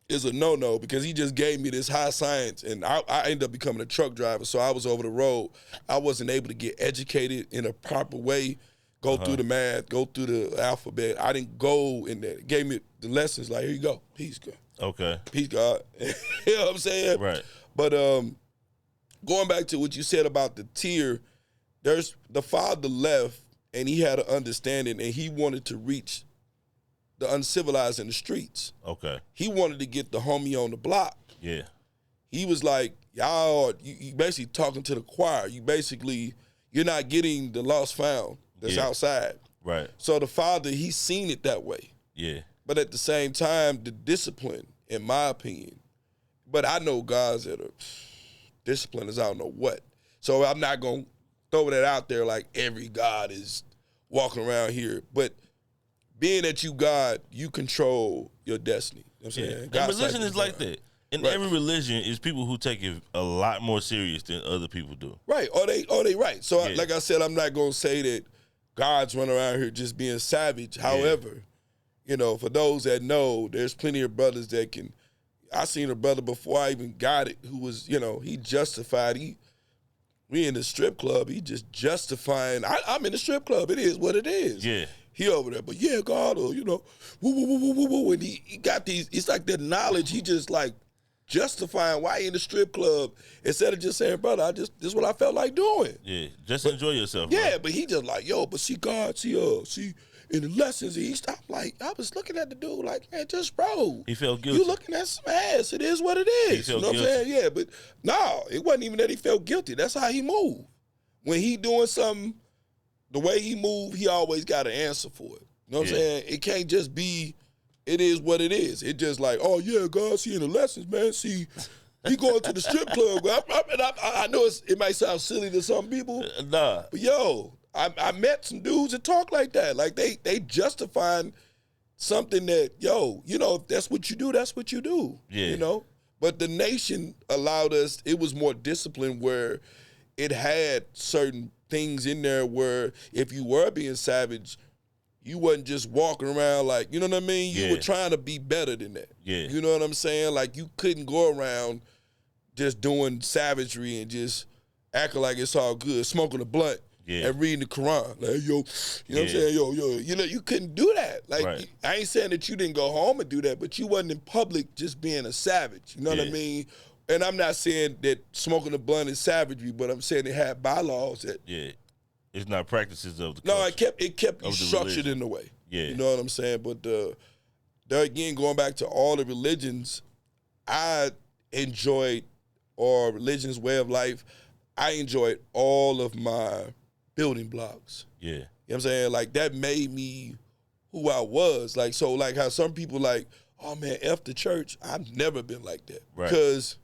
is a no-no because he just gave me this high science, and I ended up becoming a truck driver. So I was over the road. I wasn't able to get educated in a proper way, go through the math, go through the alphabet. I didn't go in there. It gave me the lessons like, here you go, peace, God. Okay. Peace, God. You know what I'm saying? Right. But going back to what you said about the tier, the father left, and he had an understanding, and he wanted to reach the uncivilized in the streets. Okay. He wanted to get the homie on the block. Yeah. He was like, y'all, you basically talking to the choir. You're not getting the lost found that's outside. Right. So the father, he's seen it that way. Yeah. But at the same time, the discipline, in my opinion, but I know guys that are disciplined as I don't know what. So I'm not going to throw that out there like every God is walking around here. But being that you God, you control your destiny. You know what I'm saying? And religion is like that. And every religion is people who take it a lot more serious than other people do. Right. Or they right. So like I said, I'm not going to say that God's running around here just being savage. However, you know, for those that know, there's plenty of brothers that can. I seen a brother before I even got it who was, you know, he justified. We in the strip club. He just justifying. I'm in the strip club. It is what it is. Yeah. He over there, but yeah, God, or, you know, woo, woo, woo, woo, woo, woo. And he got these, it's like that knowledge. He just like justifying why he in the strip club instead of just saying, brother, this is what I felt like doing. Yeah, just enjoy yourself. Yeah, bro. but he just like, yo, but see God, see in the lessons, he stopped. Like, I was looking at the dude like, man, just bro. He felt guilty. You looking at some ass. It is what it is. You know what I'm saying? Yeah, but no, it wasn't even that he felt guilty. That's how he moved. When he doing something, the way he move, he always got an answer for it. You know what I'm saying? It can't just be, it is what it is. It just like, oh yeah, God, see in the lessons, man. See, he going to the strip club. I know it might sound silly to some people. Nah. But yo, I met some dudes that talk like that. Like they justifying something that, yo, you know, if that's what you do, that's what you do. Yeah. You know? But the nation allowed us, it was more disciplined where it had certain things in there where if you were being savage, you wasn't just walking around like, you know what I mean? You were trying to be better than that. Yeah. You know what I'm saying? Like you couldn't go around just doing savagery and just acting like it's all good, smoking a blunt and reading the Quran. Like, yo, you know what I'm saying? Yo, you know, you couldn't do that. Like, I ain't saying that you didn't go home and do that, but you wasn't in public just being a savage. You know what I mean? And I'm not saying that smoking a blunt is savagery, but I'm saying it had bylaws that. Yeah. It's not practices of the culture. No, it kept you structured in a way. Yeah. You know what I'm saying? But there again, going back to all the religions, I enjoyed, or religion's way of life, I enjoyed all of my building blocks. Yeah. You know what I'm saying? Like, that made me who I was. Like, so, like, how some people like, oh, man, F the church. I've never been like that. Right. Because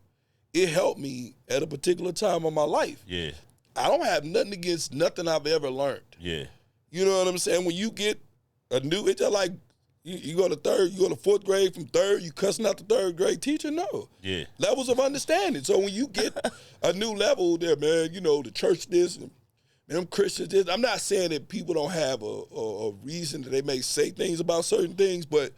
it helped me at a particular time of my life. Yeah. I don't have nothing against nothing I've ever learned. Yeah. You know what I'm saying? When you get a new, it's just like you go to fourth grade, from third, you cussing out the third grade teacher? No. Yeah. Levels of understanding. So when you get a new level there, man, you know, the church this, and them Christians this. I'm not saying that people don't have a reason that they may say things about certain things, but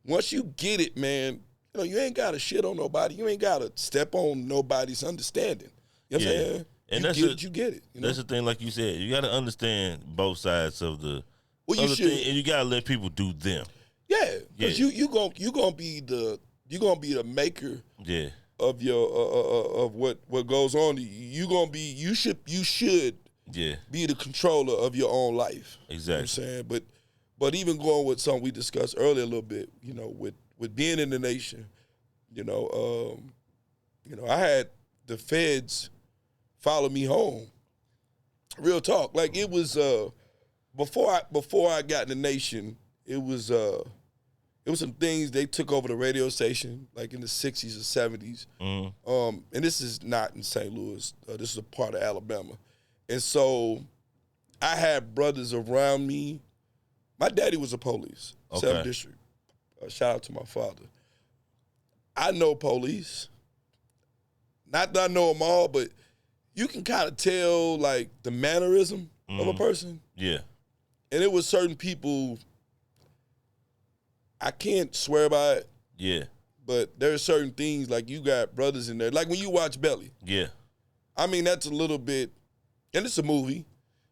once you get it, man, you know, you ain't got to shit on nobody. You ain't got to step on nobody's understanding. You know what I'm saying? And you get it. You know? That's the thing, like you said, you got to understand both sides of the should. thing, and you got to let people do them. Yeah, because you gonna be the maker. Yeah. Of your of what goes on. You should be the controller of your own life. Exactly. You know what I'm saying? But even going with something we discussed earlier a little bit, you know, with being in the nation, you know, I had the feds follow me home. Real talk. Like, it was before I got in the nation, it was some things they took over the radio station, like in the 60s or 70s. Mm-hmm. And this is not in St. Louis. This is a part of Alabama. And so I had brothers around me. My daddy was a police, 7th District. Shout out to my father. I know police. Not that I know them all, but you can kind of tell, like, the mannerism of a person. Yeah. And it was certain people, I can't swear by it. Yeah. But there are certain things, like, you got brothers in there. Like when you watch Belly. Yeah. I mean, that's a little bit, and it's a movie.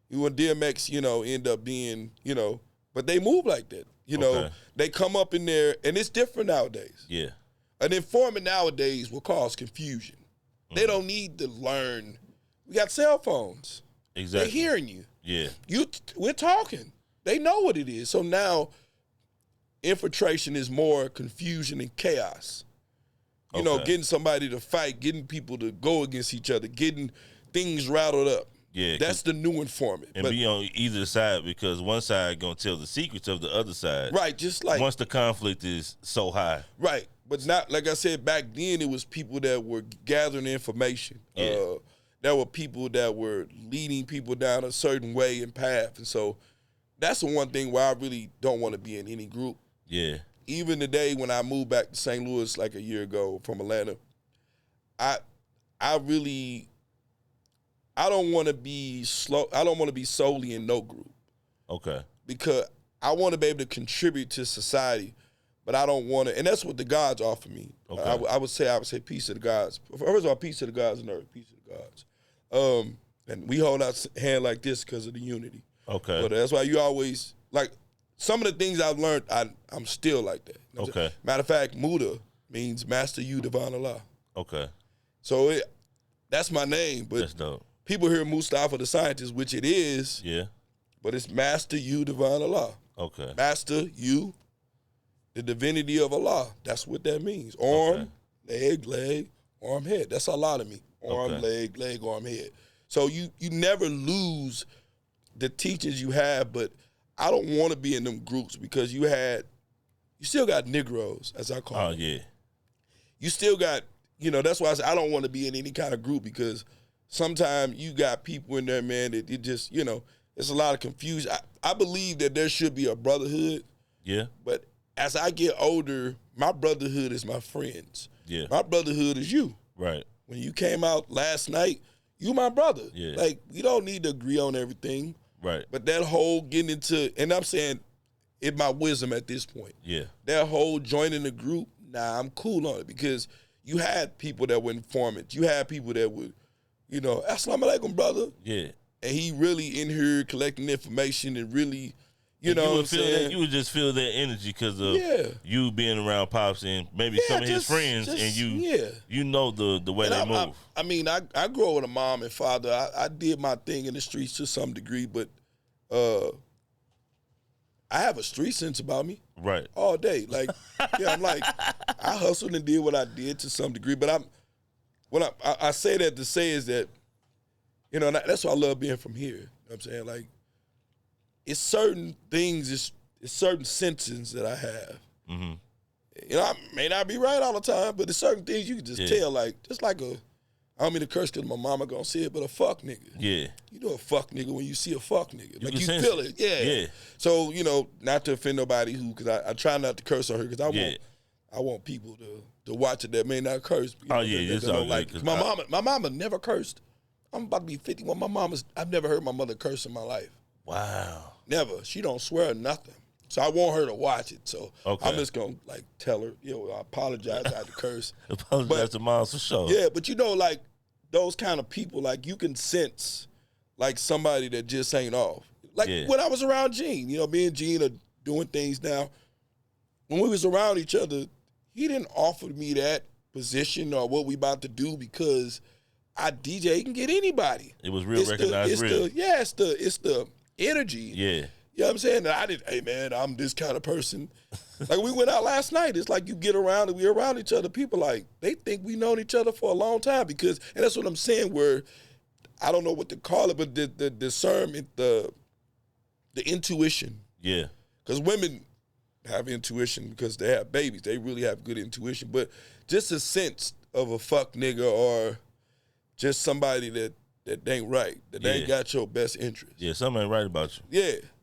When DMX, you know, end up being, you know, but they move like that. You know, they come up in there, and it's different nowadays. Yeah. An informant nowadays will cause confusion. Mm-hmm. They don't need to learn. We got cell phones. Exactly. They're hearing you. Yeah. We're talking. They know what it is. So now infiltration is more confusion and chaos. You know, getting somebody to fight, getting people to go against each other, getting things rattled up. Yeah. That's the new informant. And be on either side, because one side going to tell the secrets of the other side. Right, just like. Once the conflict is so high. Right. But not, like I said, back then it was people that were gathering information. Yeah. there were people that were leading people down a certain way and path. And so that's the one thing where I really don't want to be in any group. Yeah. Even today when I moved back to St. Louis like a year ago from Atlanta, I don't want to be solely in no group. Okay. Because I want to be able to contribute to society, but I don't want to, and that's what the gods offer me. Okay. I would say peace to the gods. First of all, peace to the gods and earth, peace to the gods. And we hold our hand like this because of the unity. Okay. But that's why you always, like, some of the things I've learned, I'm still like that. You know what I'm saying? Matter of fact, Muda means Master You, Divine Allah. Okay. So that's my name, but that's dope. People hear Mustafa the scientist, which it is. Yeah. But it's Master You, Divine Allah. Okay. Master You, the divinity of Allah. That's what that means. Arm, leg, arm, head. That's Allah to me. Arm, leg, arm, head. So you never lose the teachings you have, but I don't want to be in them groups because you still got Negroes, as I call them. Oh, yeah. You still got, that's why I say I don't want to be in any kind of group because sometimes you got people in there, man, that it just, it's a lot of confusion. I believe that there should be a brotherhood. Yeah. But as I get older, my brotherhood is my friends. Yeah. My brotherhood is you. Right. When you came out last night, you my brother. Yeah. Like, we don't need to agree on everything. Right. But that whole getting into, and I'm saying in my wisdom at this point. Yeah. That whole joining the group, I'm cool on it because you had people that were informants. You had people that would, Assalamu alaikum, brother. Yeah. And he really in here collecting information and really, you know what I'm saying? You would just feel that energy because of you being around Pops and maybe some of his friends and you know the way they move. I mean, I grew up with a mom and father. I did my thing in the streets to some degree, but I have a street sense about me. Right. All day. Like, I'm like, I hustled and did what I did to some degree, but I say that to say is that, that's why I love being from here. You know what I'm saying? Like, it's certain things, it's certain senses that I have. Mm-hmm. I may not be right all the time, but there's certain things you can just tell, like, just like I don't mean to curse because my mama gonna say it, but a fuck nigga. Yeah. You know a fuck nigga when you see a fuck nigga. Like, you feel it. Yeah. So, not to offend nobody because I try not to curse on her because I want people to watch it that may not curse. It's all like good. My mama never cursed. I'm about to be 51. I've never heard my mother curse in my life. Wow. Never. She don't swear nothing. So I want her to watch it. So I'm just going to, tell her, I apologize. I had to curse. Apologize to moms for sure. Yeah, but those kind of people, you can sense, somebody that just ain't off. When I was around Gene, me and Gene are doing things now. When we was around each other, he didn't offer me that position or what we about to do because I DJ can get anybody. It was real, recognized real. It's the energy. Yeah. You know what I'm saying? I didn't, hey man, I'm this kind of person. We went out last night. It's like you get around and we're around each other. People they think we known each other for a long time and that's what I'm saying where, I don't know what to call it, but the discernment, the intuition. Yeah. Because women have intuition because they have babies. They really have good intuition. But just a sense of a fuck nigga or just somebody that ain't right, that ain't got your best interest. Yeah, something ain't right about you.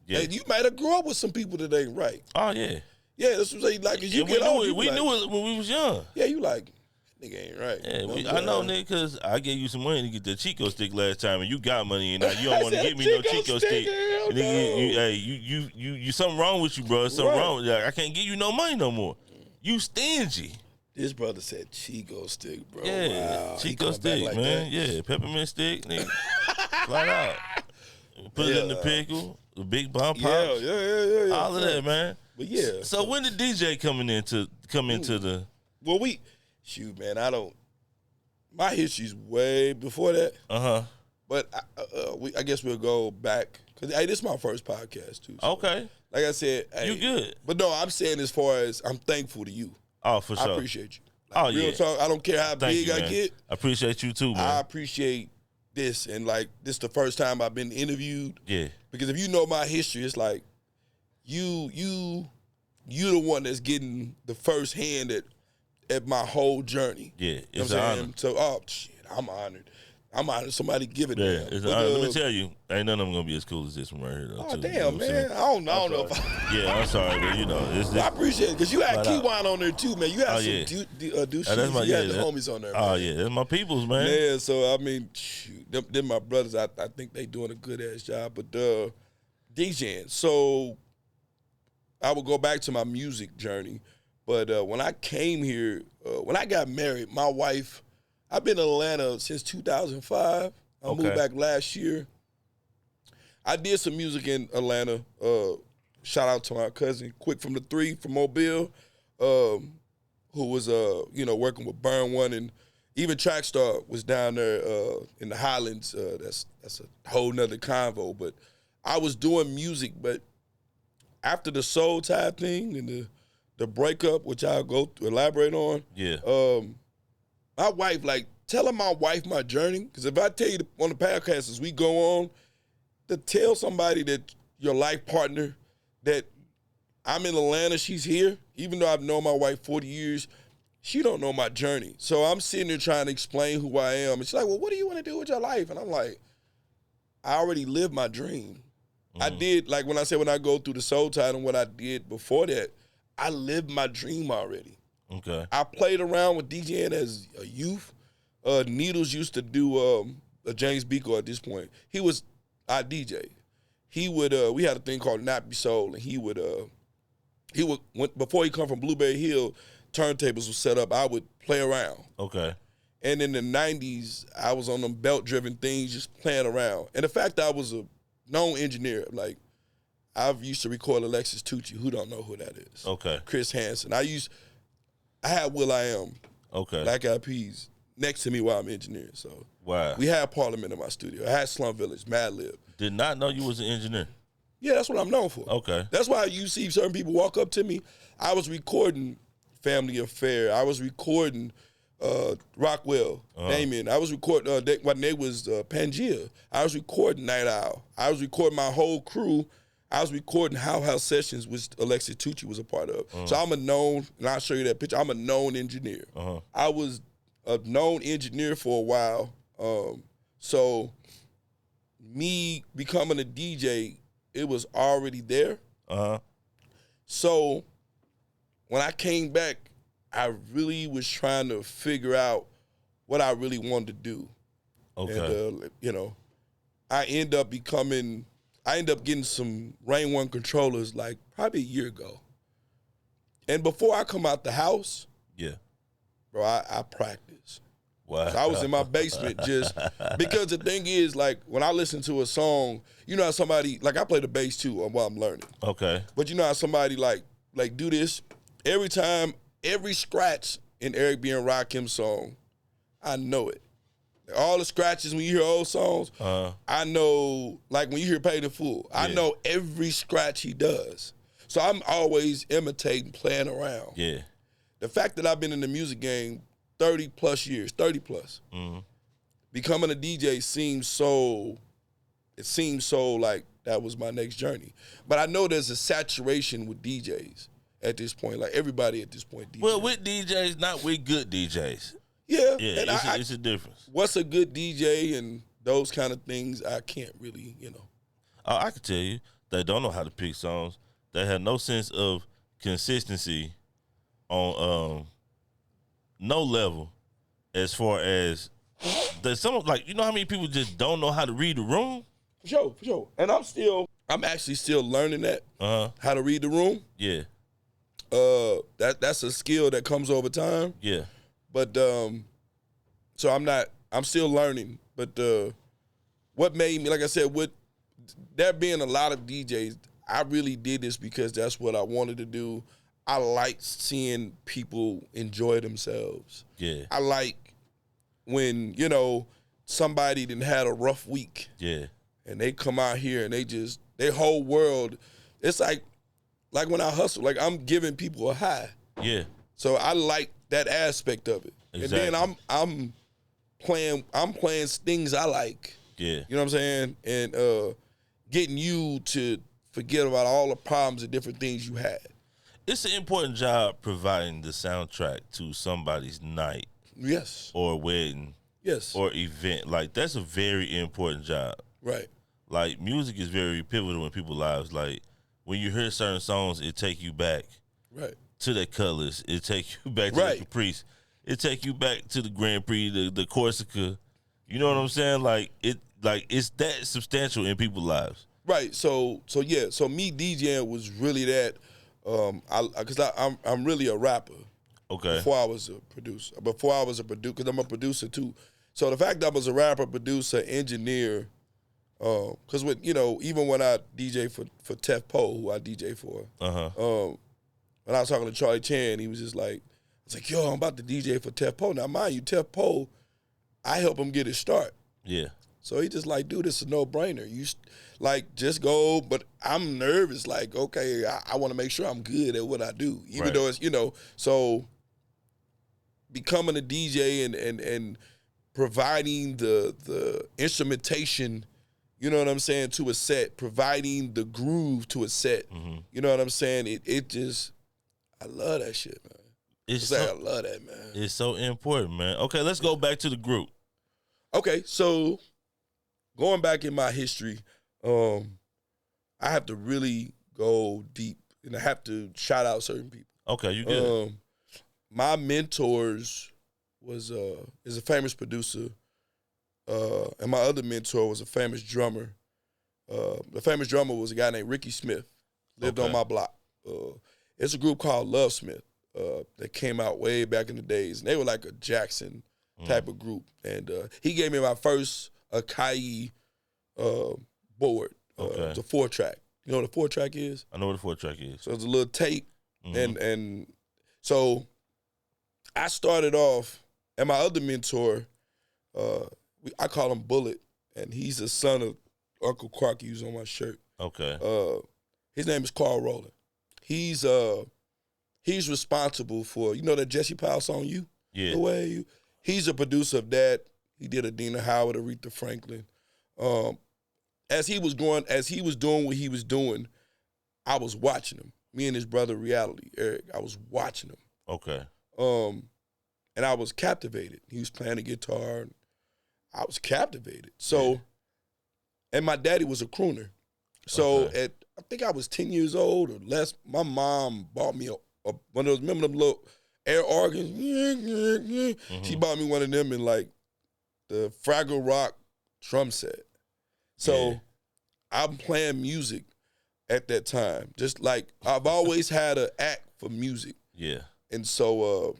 Yeah. And you might have grew up with some people that ain't right. Oh, yeah. Yeah, that's what I'm saying. As you get older, we knew it when we was young. Yeah, you nigga ain't right. Yeah, I know, nigga, because I gave you some money to get the Chico stick last time, and you got money, and now you don't want to give me no Chico stick. Nigga, you something wrong with you, bro. Something wrong. I can't give you no money no more. You stingy. This brother said Chico stick, bro. Yeah, wow. Chico stick, man. That? Yeah, peppermint stick, nigga. Flat out. Put it in the pickle, the big bomb pops. Yeah. All of that, man. But yeah. So when did DJ come into the? Well, man, my history's way before that. But I guess we'll go back because this is my first podcast too. So okay. Like I said, you good. But no, I'm saying as far as I'm thankful to you. Oh, for sure. I appreciate you. Real talk, I don't care how big I get. I appreciate you too, man. I appreciate this, and this the first time I've been interviewed. Yeah. Because if you know my history, it's like you the one that's getting the first hand at my whole journey. Yeah, it's an honor. So, shit, I'm honored. I'm honored somebody give it. Yeah, it's an honor. Let me tell you, ain't none of them gonna be as cool as this one right here. Though, oh too, damn, man! I don't know. Yeah, I'm sorry, but you know, I appreciate it because you had Keywan on there too, man. You had some douches. You had the homies on there. Man. Oh yeah, that's my peoples, man. Yeah, so I mean, shoot, them my brothers. I think they doing a good ass job. But DJing, so I would go back to my music journey. But when I came here, when I got married, my wife. I've been in Atlanta since 2005. I moved back last year. I did some music in Atlanta. Shout out to my cousin, Quick from the 3 from Mobile, who was working with Burn One, and even Trackstar was down there in the Highlands. That's a whole nother convo. But I was doing music, but after the Soul Tide thing and the breakup, which I'll go to elaborate on. Yeah. My wife, telling my wife my journey, because if I tell you on the podcast as we go on, to tell somebody that your life partner, that I'm in Atlanta, she's here, even though I've known my wife 40 years, she don't know my journey. So I'm sitting there trying to explain who I am. And she's like, well, what do you want to do with your life? And I'm like, I already lived my dream. I did, when I go through the Soul Tide and what I did before that, I lived my dream already. Okay. I played around with DJing as a youth. Needles used to do James Biko at this point. He was our DJ. He would we had a thing called Not Be Soul, and he would before he come from Blueberry Hill, turntables were set up. I would play around. Okay. And in the 90s, I was on them belt-driven things, just playing around. And the fact that I was a known engineer, I've used to record Alexis Tucci. Who don't know who that is? Okay. Chris Hansen. I had Will.I.Am. Okay. Black Eyed Peas next to me while I'm engineering. So wow. We had Parliament in my studio. I had Slum Village, Mad Lib. Did not know you was an engineer. Yeah, that's what I'm known for. Okay. That's why you see certain people walk up to me. I was recording Family Affair. I was recording Rockwell, Damien. I was recording what name was Pangea. I was recording Night Owl. I was recording my whole crew. I was recording How House Sessions, which Alexis Tucci was a part of. So I'm a known, and I'll show you that picture, I'm a known engineer. I was a known engineer for a while. So me becoming a DJ, it was already there. So when I came back, I really was trying to figure out what I really wanted to do. Okay. And, I end up getting some Rain 1 controllers probably a year ago. And before I come out the house, bro, I practice. Wow. So I was in my basement just because the thing is, when I listen to a song, you know how somebody, I play the bass too while I'm learning. Okay. But you know how somebody do this? Every scratch in Eric B. and Rakim's song, I know it. All the scratches when you hear old songs, I know, when you hear Paid in Full, I know every scratch he does. So I'm always imitating, playing around. Yeah. The fact that I've been in the music game 30 plus years, becoming a DJ seems so like that was my next journey. But I know there's a saturation with DJs at this point, everybody at this point. DJs. Well, with DJs, not with good DJs. Yeah, it's a difference. What's a good DJ and those kind of things, I can't really, I can tell you, they don't know how to pick songs. They have no sense of consistency on no level as far as there's some you know how many people just don't know how to read the room? For sure. And I'm actually still learning that, how to read the room. Yeah. That's a skill that comes over time. Yeah. But so I'm still learning. But what made me, like I said, with there being a lot of DJs, I really did this because that's what I wanted to do. I like seeing people enjoy themselves. Yeah. I like when, somebody didn't had a rough week. Yeah. And they come out here and their whole world, it's like when I hustle, I'm giving people a high. Yeah. So I like that aspect of it. Exactly. And then I'm playing things I like. Yeah. You know what I'm saying? And getting you to forget about all the problems and different things you had. It's an important job providing the soundtrack to somebody's night. Yes. Or wedding Yes. or event. Like, that's a very important job. Right. Like, music is very pivotal in people's lives. Like, when you hear certain songs, it take you back Right. to the Colors. It take you back to Right. the Caprice. It take you back to the Grand Prix, the Corsica. You know what I'm saying? Like, it's that substantial in people's lives. Right. So yeah. So me DJing was really that. I'm really a rapper. Okay. Before I was a producer. Because I'm a producer too. So the fact that I was a rapper, producer, engineer, because even when I DJ for Tef Poe, who I DJ for, when I was talking to Charlie Chan, he was just like, I was like, yo, I'm about to DJ for Tef Poe. Now, mind you, Tef Poe, I help him get his start. Yeah. So he just like, dude, it's a no-brainer. You just go, but I'm nervous. Like, okay, I want to make sure I'm good at what I do, even though it's so becoming a DJ and providing the instrumentation, you know what I'm saying, to a set, providing the groove to a set. Mm-hmm. You know what I'm saying? It just, I love that shit, man. I love that, man. It's so important, man. Okay, let's go back to the group. Okay, so going back in my history, I have to really go deep, and I have to shout out certain people. Okay, you good. My mentors is a famous producer, and my other mentor was a famous drummer. The famous drummer was a guy named Ricky Smith, lived on my block. It's a group called Love Smith that came out way back in the days, and they were like a Jackson type of group. And he gave me my first Akai board, the 4-track. You know what a 4-track is? I know what a 4-track is. So it's a little tape, and so I started off, and my other mentor, I call him Bullet, and he's the son of Uncle Quark. He was on my shirt. Okay. His name is Carl Rowland. He's responsible for, that Jesse Powell song, You? Yeah. The Way You. He's a producer of that. He did Adina Howard, Aretha Franklin. As he was doing what he was doing, I was watching him. Me and his brother Reality, Eric, I was watching him. Okay. And I was captivated. He was playing the guitar, and I was captivated. So, and my daddy was a crooner. So I think I was 10 years old or less. My mom bought me one of those, remember them little air organs? She bought me one of them in like the Fraggle Rock drum set. So I'm playing music at that time. Just like I've always had an act for music. Yeah. And so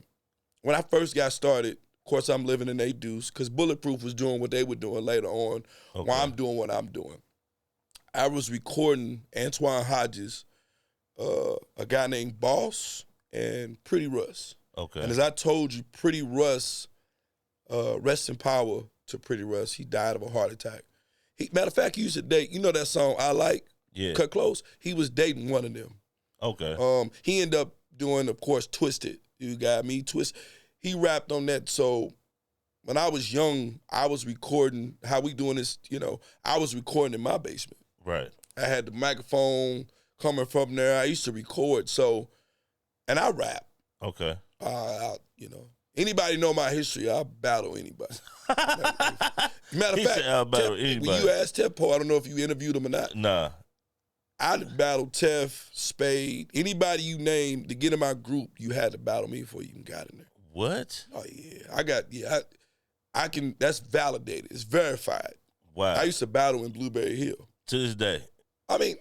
when I first got started, of course I'm living in a deuce because Bulletproof was doing what they were doing later on while I'm doing what I'm doing. I was recording Antoine Hodges, a guy named Boss, and Pretty Russ. Okay. And as I told you, Pretty Russ, rest in power to Pretty Russ. He died of a heart attack. Matter of fact, he used to date, you know that song I Like? Yeah. Cut Close? He was dating one of them. Okay. He ended up doing, of course, Twisted. You got me, Twist. He rapped on that. So when I was young, I was recording, how we doing this, I was recording in my basement. Right. I had the microphone coming from there. I used to record. So, and I rap. Okay. Anybody know my history, I'll battle anybody. Matter of fact, when you asked Tef Poe, I don't know if you interviewed him or not. Nah. I'd battle Tef, Spade, anybody you name to get in my group, you had to battle me before you even got in there. What? Oh, yeah. I can, that's validated. It's verified. Wow. I used to battle in Blueberry Hill. To this day. I mean,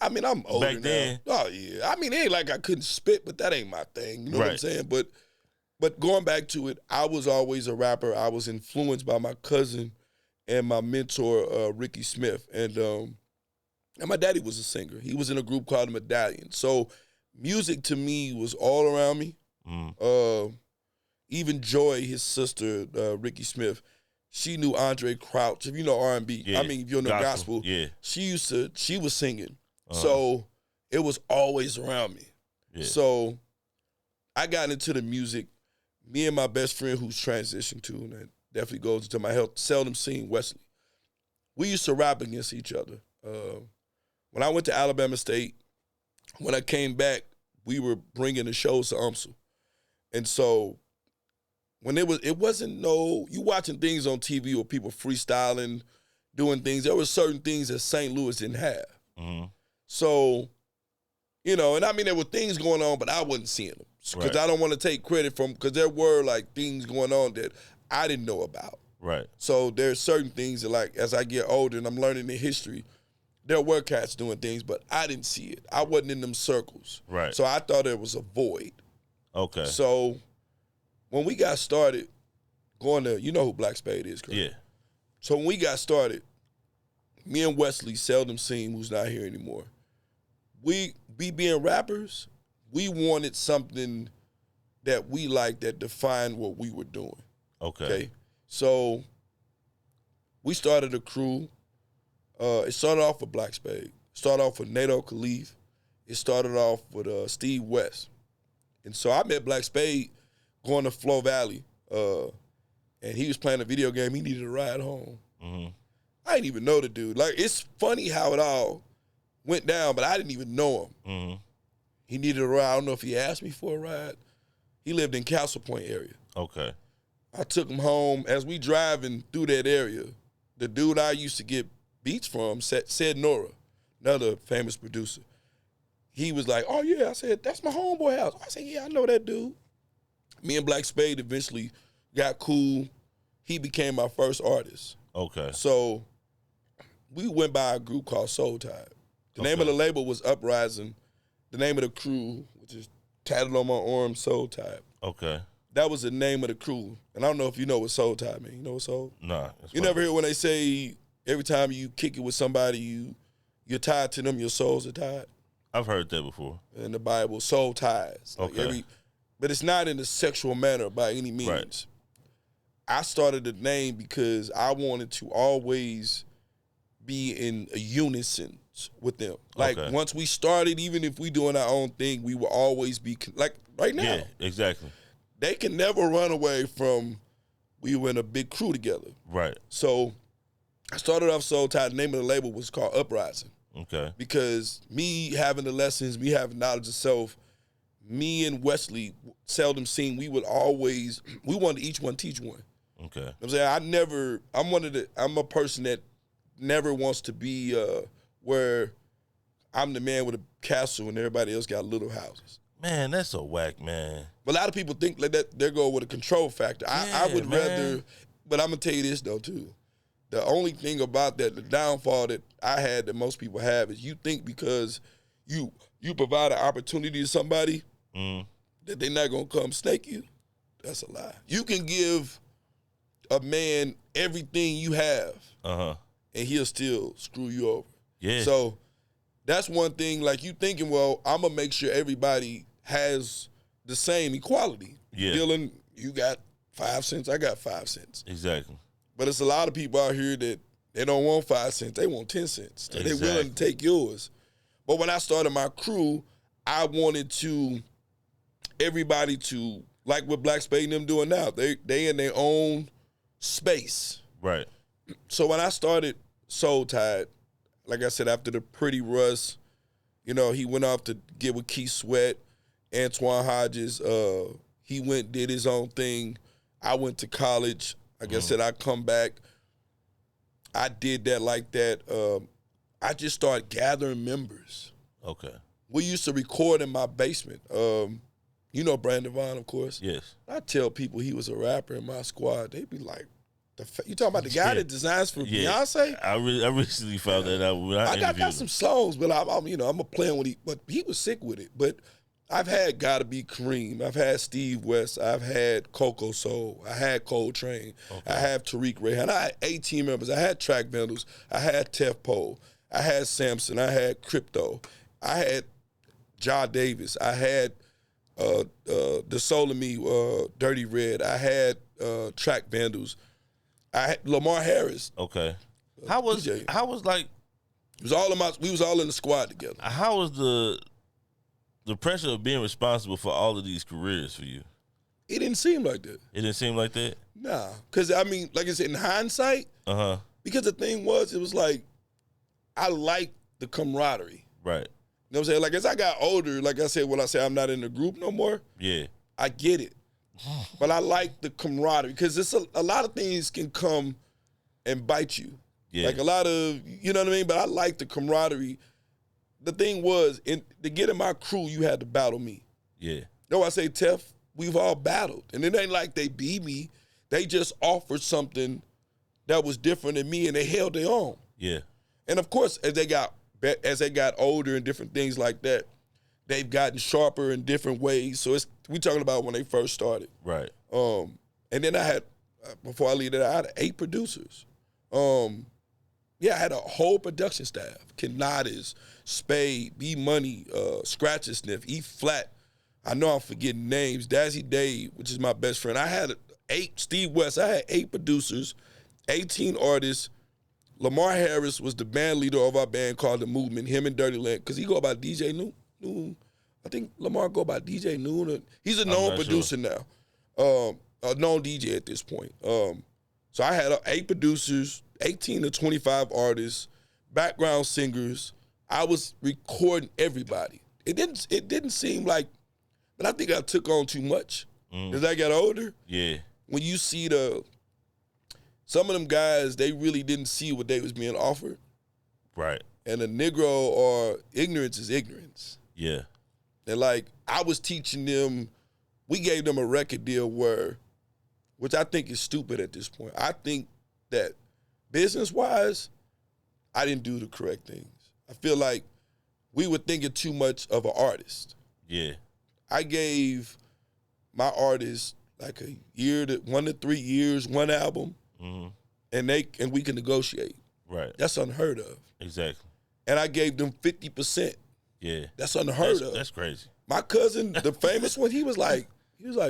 I'm older back then. now. Oh, yeah. I mean, it ain't like I couldn't spit, but that ain't my thing. You know what I'm saying? But going back to it, I was always a rapper. I was influenced by my cousin and my mentor, Ricky Smith. And my daddy was a singer. He was in a group called The Medallion. So music to me was all around me. Even Joy, his sister, Ricky Smith, she knew Andre Crouch. If you know R&B, if you know gospel, she was singing. So it was always around me. Yeah. So I got into the music. Me and my best friend who's transitioned to, and that definitely goes into my health, seldom seen Wesley. We used to rap against each other. When I went to Alabama State, when I came back, we were bringing the shows to UMSL. And so when it wasn't you watching things on TV or people freestyling, doing things. There were certain things that St. Louis didn't have. Mm-hmm. So, and I mean, there were things going on, but I wasn't seeing them. Because I don't want to take credit because there were, like, things going on that I didn't know about. Right. So there's certain things that, like, as I get older and I'm learning the history, there were cats doing things, but I didn't see it. I wasn't in them circles. Right. So I thought it was a void. Okay. So when we got started going to, you know who Black Spade is, correct? Yeah. So when we got started, me and Wesley seldom seen, who's not here anymore, we being rappers, we wanted something that we liked that defined what we were doing. Okay. So we started a crew. It started off with Black Spade. Started off with Nato Khalif. It started off with Steve West. And so I met Black Spade going to Flow Valley. And he was playing a video game. He needed a ride home. Mm-hmm. I didn't even know the dude. Like, it's funny how it all went down, but I didn't even know him. Mm-hmm. He needed a ride. I don't know if he asked me for a ride. He lived in Castle Point area. Okay. I took him home. As we driving through that area, the dude I used to get beats from said Nora, another famous producer. He was like, oh, yeah. I said, that's my homeboy house. I said, yeah, I know that dude. Me and Black Spade eventually got cool. He became my first artist. Okay. So we went by a group called Soul Tide. The name of the label was Uprising. The name of the crew, which is tatted on my arm, Soul Tide. Okay. That was the name of the crew. And I don't know if you know what Soul Tide means. You know what soul? Nah. You never hear when they say every time you kick it with somebody, you're tied to them, your souls are tied? I've heard that before. In the Bible, soul ties. Like okay. But it's not in a sexual manner by any means. Right. I started the name because I wanted to always be in a unison with them. Like, once we started, even if we doing our own thing, we will always be, like, right now. Yeah, exactly. They can never run away from, we were in a big crew together. Right. So I started off Soul Tide. The name of the label was called Uprising. Okay. Because me having the lessons, me having knowledge of self, me and Wesley seldom seen, we wanted each one teach one. Okay. I'm saying I'm a person that never wants to be where I'm the man with a castle and everybody else got little houses. Man, that's so whack, man. But a lot of people think like that they're going with a control factor. I would rather, but I'm gonna tell you this though too. The only thing about that, the downfall that I had that most people have is you think because you provide an opportunity to somebody that they're not gonna come snake you. That's a lie. You can give a man everything you have, and he'll still screw you over. Yeah. So that's one thing. Like, you thinking, well, I'm gonna make sure everybody has the same equality. Yeah. Dylan, you got 5 cents. I got 5 cents. Exactly. But it's a lot of people out here that they don't want 5 cents. They want 10 cents. So they're willing to take yours. But when I started my crew, I wanted everybody to, like what Black Spade and them doing now, they in their own space. Right. So when I started Soul Tide, like I said, after the Pretty Russ, he went off to get with Keith Sweat, Antoine Hodges. He did his own thing. I went to college. Like I said, I come back. I did that like that. I just started gathering members. Okay. We used to record in my basement. You know Brandon Vaughn, of course. Yes. I tell people he was a rapper in my squad. They be like, you talking about the guy that designs for Beyonce? I recently found that out when I got some songs, but I'm a playing with but he was sick with it. But I've had Gotta Be Kareem. I've had Steve West. I've had Coco Soul. I had Coltrane. Okay. I have Tariq Rayhan. I had 18 members. I had Track Vandals. I had Tef Pole. I had Samson. I had Crypto. I had Ja Davis. I had The Soul of Me, Dirty Red. I had Track Vandals. I had Lamar Harris. Okay. How was like? It was all we was all in the squad together. How was the pressure of being responsible for all of these careers for you? It didn't seem like that. It didn't seem like that? Nah. Because, I mean, like I said, in hindsight, because the thing was, it was like, I liked the camaraderie. Right. You know what I'm saying? Like, as I got older, like I said, when I say I'm not in the group no more, yeah, I get it. but I like the camaraderie because it's a lot of things can come and bite you. Yeah. Like a lot of, you know what I mean? But I like the camaraderie. The thing was, to get in my crew, you had to battle me. Yeah. No, I say, Tef, we've all battled. And it ain't like they beat me. They just offered something that was different than me, and they held their own. Yeah. And, of course, as they got older and different things like that, they've gotten sharper in different ways. So we talking about when they first started. Right. And then I had, before I leave that, I had 8 producers. I had a whole production staff. Kennadas, Spade, B Money, Scratch and Sniff, E Flat. I know I'm forgetting names. Dazzy Dave, which is my best friend. I had 8, Steve West, I had 8 producers, 18 artists. Lamar Harris was the band leader of our band called The Movement, him and Dirty Land, because he go by DJ Noon. I think Lamar go by DJ Noon. He's a known producer now, a known DJ at this point. So I had 8 producers, 18 to 25 artists, background singers. I was recording everybody. It didn't seem like, but I think I took on too much as I got older. Yeah. When you see some of them guys, they really didn't see what they was being offered. Right. And a Negro or ignorance is ignorance. Yeah. And like I was teaching them, we gave them a record deal which I think is stupid at this point. I think that business-wise, I didn't do the correct things. I feel like we were thinking too much of an artist. Yeah. I gave my artists like 1 to 3 years, one album, and we can negotiate. Right. That's unheard of. Exactly. And I gave them 50%. Yeah. That's unheard of. That's crazy. My cousin, the famous one, he was like,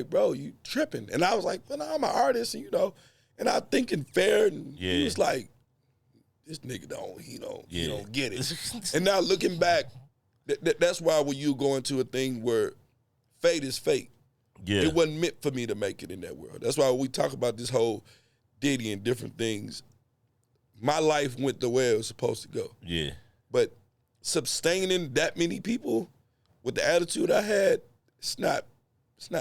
bro, you tripping. And I was like, well, I'm an artist, and and I'm thinking fair, and he was like, this nigga don't get it. And now looking back, that's why when you go into a thing where fate is fate, it wasn't meant for me to make it in that world. That's why when we talk about this whole Diddy and different things, my life went the way it was supposed to go. Yeah. But sustaining that many people with the attitude I had, it's not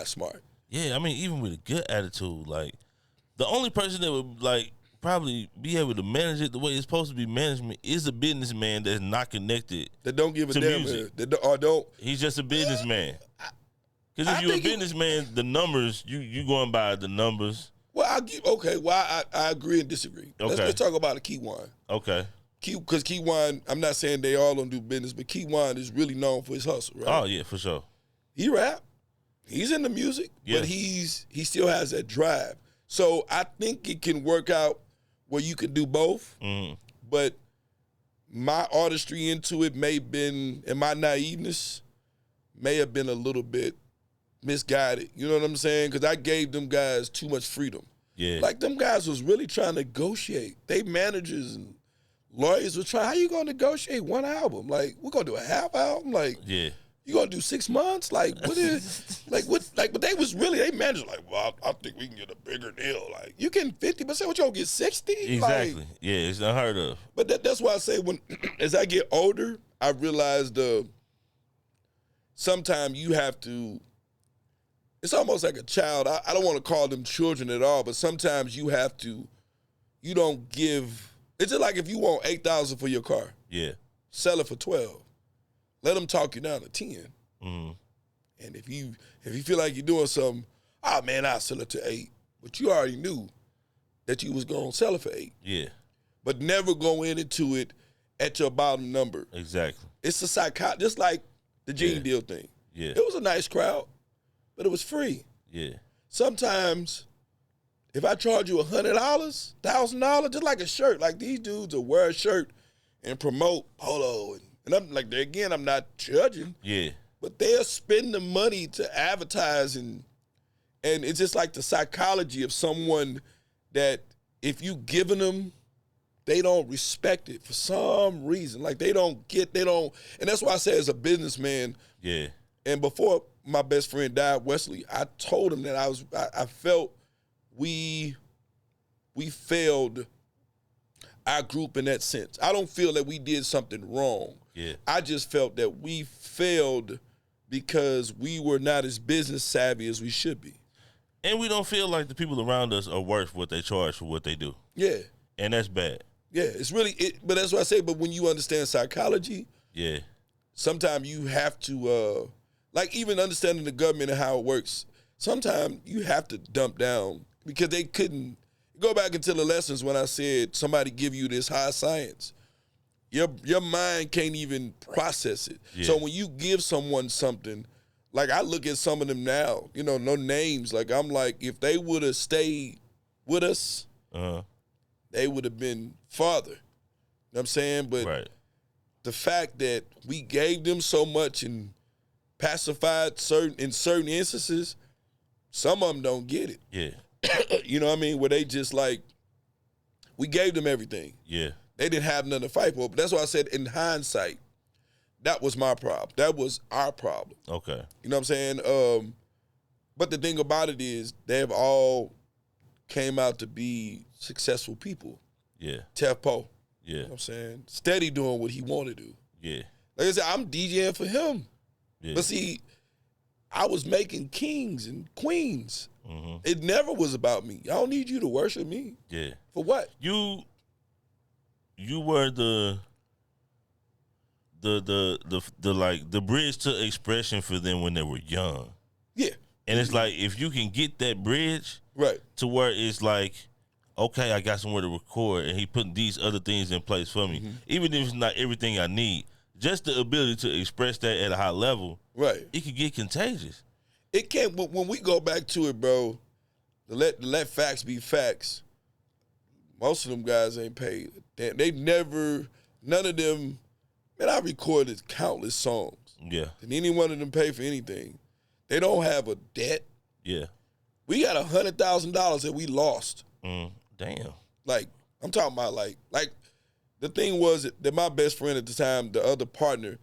smart. Yeah, I mean, even with a good attitude, like the only person that would like probably be able to manage it the way it's supposed to be management is a businessman that's not connected. That don't give a damn. Music. Don't. He's just a businessman. Because if you're a businessman, the numbers you going by the numbers. Well, I agree and disagree. Okay. Let's talk about a Keywan. Okay. Because Keywan, I'm not saying they all don't do business, but Keywan is really known for his hustle, right? Oh yeah, for sure. He rap. He's into music, but he still has that drive. So I think it can work out where you can do both. Mm-hmm. But my artistry into it may have been, and my naiveness may have been a little bit misguided. You know what I'm saying? Because I gave them guys too much freedom. Yeah. Like them guys was really trying to negotiate. They managers and lawyers were trying, how you gonna negotiate one album? Like, we're gonna do a half album? Like, you gonna do 6 months? Like, what is, but they was really, they managed like, well, I think we can get a bigger deal. Like, you getting 50%, what you gonna get 60? Exactly. Like, yeah, it's unheard of. But that's why I say as I get older, I realize sometimes you have to, it's almost like a child. I don't want to call them children at all, but sometimes you don't give, it's just like if you want $8,000 for your car. Yeah. Sell it for 12. Let them talk you down to 10. Mm-hmm. And if you feel like you're doing something, man, I'll sell it to 8. But you already knew that you was going to sell it for 8. Yeah. But never go into it at your bottom number. Exactly. It's a psychotic, just like the Gene Deal thing. Yeah. It was a nice crowd, but it was free. Yeah. Sometimes, if I charge you $100, $1,000, just like a shirt, like these dudes will wear a shirt and promote polo, and I'm like, again, I'm not judging. Yeah. But they'll spend the money to advertise, and it's just like the psychology of someone that if you giving them, they don't respect it for some reason. Like they don't, and that's why I say as a businessman. Yeah. And before my best friend died, Wesley, I told him that I felt we failed our group in that sense. I don't feel that we did something wrong. Yeah. I just felt that we failed because we were not as business savvy as we should be. And we don't feel like the people around us are worth what they charge for what they do. Yeah. And that's bad. Yeah, it's really, but that's what I say, but when you understand psychology, yeah, sometimes you have to, like even understanding the government and how it works, sometimes you have to dump down because they couldn't, go back into the lessons when I said somebody give you this high science. Your mind can't even process it. Yeah. So when you give someone something, like I look at some of them now, you know, no names. Like I'm like, if they would have stayed with us, they would have been farther. You know what I'm saying? But the fact that we gave them so much and pacified in certain instances, some of them don't get it. Yeah. You know what I mean? Where they just like, we gave them everything. Yeah. They didn't have nothing to fight for. But that's why I said in hindsight, that was my problem. That was our problem. Okay. You know what I'm saying? But the thing about it is they have all came out to be successful people. Yeah. Tef Poe. Yeah. You know what I'm saying? Steady doing what he wanted to do. Yeah. Like I said, I'm DJing for him. Yeah. But see, I was making kings and queens. Mm-hmm. It never was about me. I don't need you to worship me. Yeah. For what? You were the like the bridge to expression for them when they were young. Yeah. And it's like if you can get that bridge right to where it's like, okay, I got somewhere to record and he putting these other things in place for me. Mm-hmm. Even if it's not everything I need, just the ability to express that at a high level, right? It can get contagious. It can, but when we go back to it, bro, to let facts be facts, most of them guys ain't paid. They never, none of them, man, I recorded countless songs. Yeah. Did any one of them pay for anything? They don't have a debt. Yeah. We got $100,000 that we lost. Damn. Like, I'm talking about like the thing was that my best friend at the time, the other partner,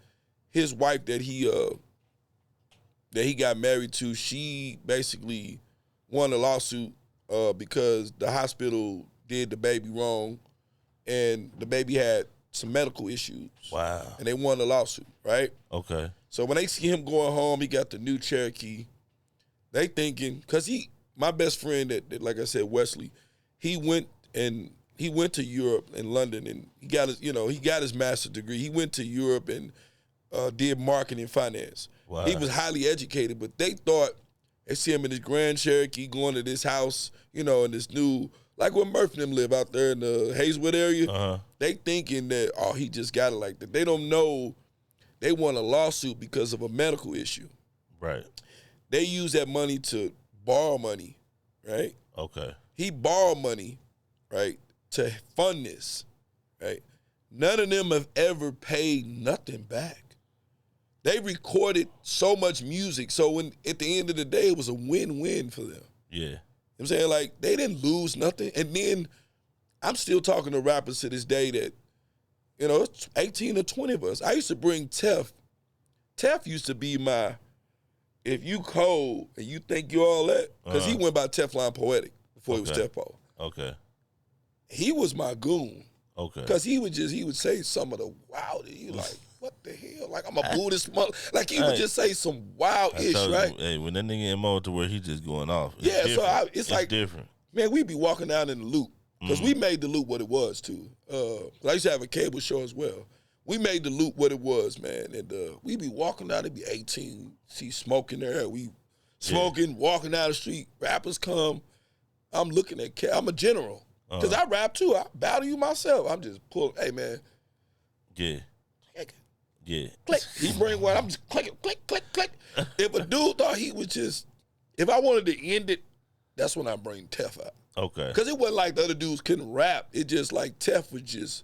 his wife that he got married to, she basically won a lawsuit because the hospital did the baby wrong and the baby had some medical issues. Wow. And they won the lawsuit, right? Okay. So when they see him going home, he got the new Cherokee. They thinking, because my best friend that like I said, Wesley, he went to Europe and London and he got his master's degree. He went to Europe and did marketing and finance. Wow. He was highly educated, but they thought they see him in his Grand Cherokee going to this house, in this new, like where Murph and them live out there in the Hazelwood area. Uh-huh. They thinking that, he just got it like that. They don't know they won a lawsuit because of a medical issue. Right. They use that money to borrow money, right? Okay. He borrowed money, right, to fund this, right? None of them have ever paid nothing back. They recorded so much music, so when at the end of the day, it was a win-win for them. Yeah. You know what I'm saying? Like, they didn't lose nothing. And then I'm still talking to rappers to this day that, it's 18 or 20 of us. I used to bring Tef. Tef used to be my, if you cold and you think you all that, because he went by Teflon Poetic before he was Tef Poe. Okay. He was my goon. Okay. Because he would say some of the wildest, you like, what the hell? Like, I'm a Buddhist monk. Like, he would just say some wild-ish, right? Hey, when that nigga in mode to where he just going off. It's like different. Man, we be walking down in the loop. Because we made the loop what it was, too. I used to have a cable show as well. We made the loop what it was, man. And we be walking down, it be 18, see smoking there. We smoking, walking down the street. Rappers come. I'm looking at I'm a general. Because I rap, too. I battle you myself. I'm just pulling, hey, man. Yeah. Click. Yeah. Click. He bring one, I'm just clicking, click, click, click. If a dude thought he was just, if I wanted to end it, that's when I bring Tef out. Okay. Because it wasn't like the other dudes couldn't rap. It just like Tef would just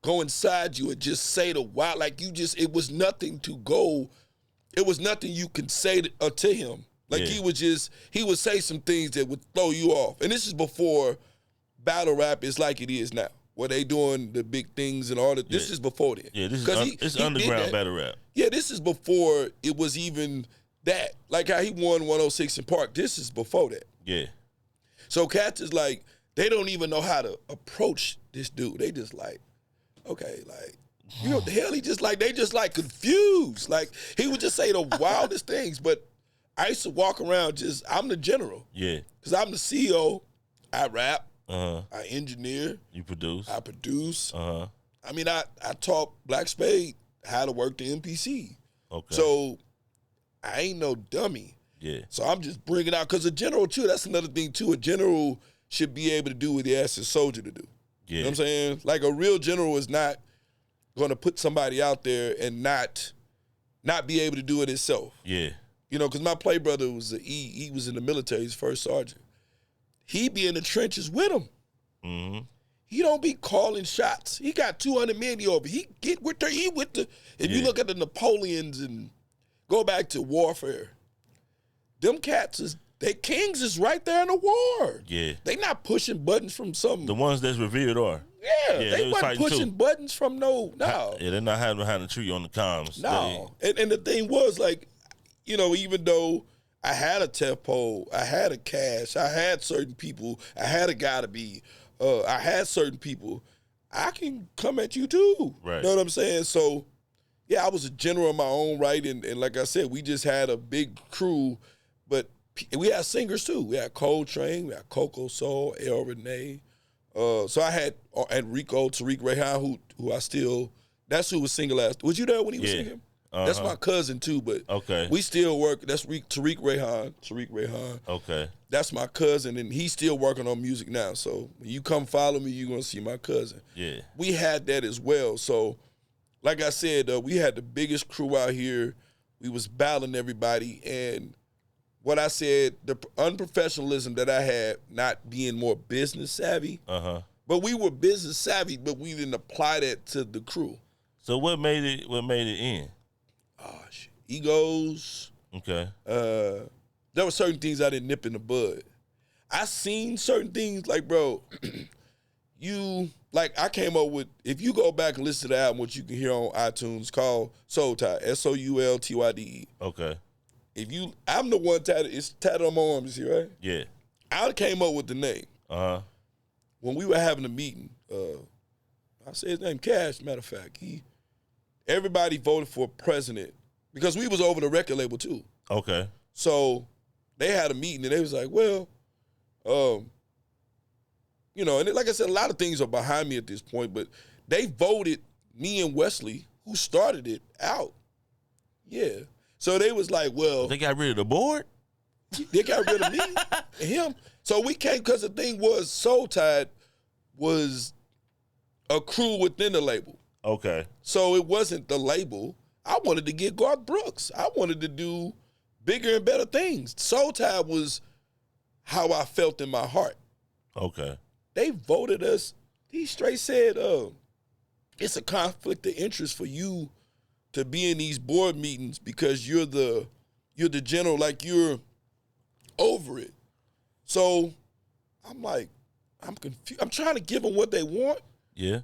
go inside you and just say the wild, like it was nothing to go, it was nothing you could say to him. Like he would say some things that would throw you off. And this is before battle rap is like it is now, where they doing the big things and all that. This is before then. Yeah, it's underground battle rap. Yeah, this is before it was even that. Like how he won 106 in Park, this is before that. Yeah. So cats is like, they don't even know how to approach this dude. They just like, okay, like, you know what the hell? They just like confused. Like, he would just say the wildest things. But I used to walk around I'm the general. Yeah. Because I'm the CEO. I rap. Uh-huh. I engineer. You produce. I produce. Uh-huh. I mean, I taught Black Spade how to work the MPC. Okay. So I ain't no dummy. Yeah. So I'm just bringing out, because a general, too, that's another thing, too. A general should be able to do what he asks his soldier to do. Yeah. You know what I'm saying? Like, a real general is not going to put somebody out there and not be able to do it himself. Yeah. You know, because my play brother was he was in the military, he's first sergeant. He be in the trenches with him. Mm-hmm. He don't be calling shots. He got 200 men over. He get with the. If you look at the Napoleons and go back to warfare, them cats they kings is right there in the war. Yeah. They not pushing buttons from some. The ones that's revered are. Yeah, they wasn't pushing buttons from no. Yeah, they're not hiding behind the tree on the comms. No. And the thing was, like, you know, even though I had a Tef pole, I had a Cash, I had certain people, I had a Gotta Be, I had certain people, I can come at you too. Right. You know what I'm saying? So, yeah, I was a general in my own right, and like I said, we just had a big crew, but we had singers too. We had Coltrane, we had Coco Soul, El Renee. So I had Enrico, Tariq Rehan, who I still, that's who was singing last. Was you there when he was singing? Uh-huh. That's my cousin too, but we still work. That's Tariq Rehan. Okay. That's my cousin, and he's still working on music now. So when you come follow me, you're going to see my cousin. Yeah. We had that as well. So like I said, we had the biggest crew out here. We was battling everybody, and what I said, the unprofessionalism that I had, not being more business savvy, but we were business savvy, but we didn't apply that to the crew. So what made it end? Oh, shit. Egos. Okay. There were certain things I didn't nip in the bud. I seen certain things, like, bro, I came up with, if you go back and listen to the album, which you can hear on iTunes, called Soul Tide, Soultyde. Okay. I'm the one it's tatted on my arm, you see, right? Yeah. I came up with the name. When we were having a meeting, I said his name, Cash, matter of fact. Everybody voted for president because we was over the record label too. Okay. So they had a meeting and they was like, well, you know, and like I said, a lot of things are behind me at this point, but they voted me and Wesley, who started it, out. Yeah. So they was like, well. They got rid of the board? They got rid of me and him. So we came, because the thing was, Soul Tide was a crew within the label. Okay. So it wasn't the label. I wanted to get Garth Brooks. I wanted to do bigger and better things. Soul Tide was how I felt in my heart. Okay. They voted us. He straight said, it's a conflict of interest for you to be in these board meetings because you're the general, like you're over it. So I'm like, I'm confused. I'm trying to give them what they want. Yeah.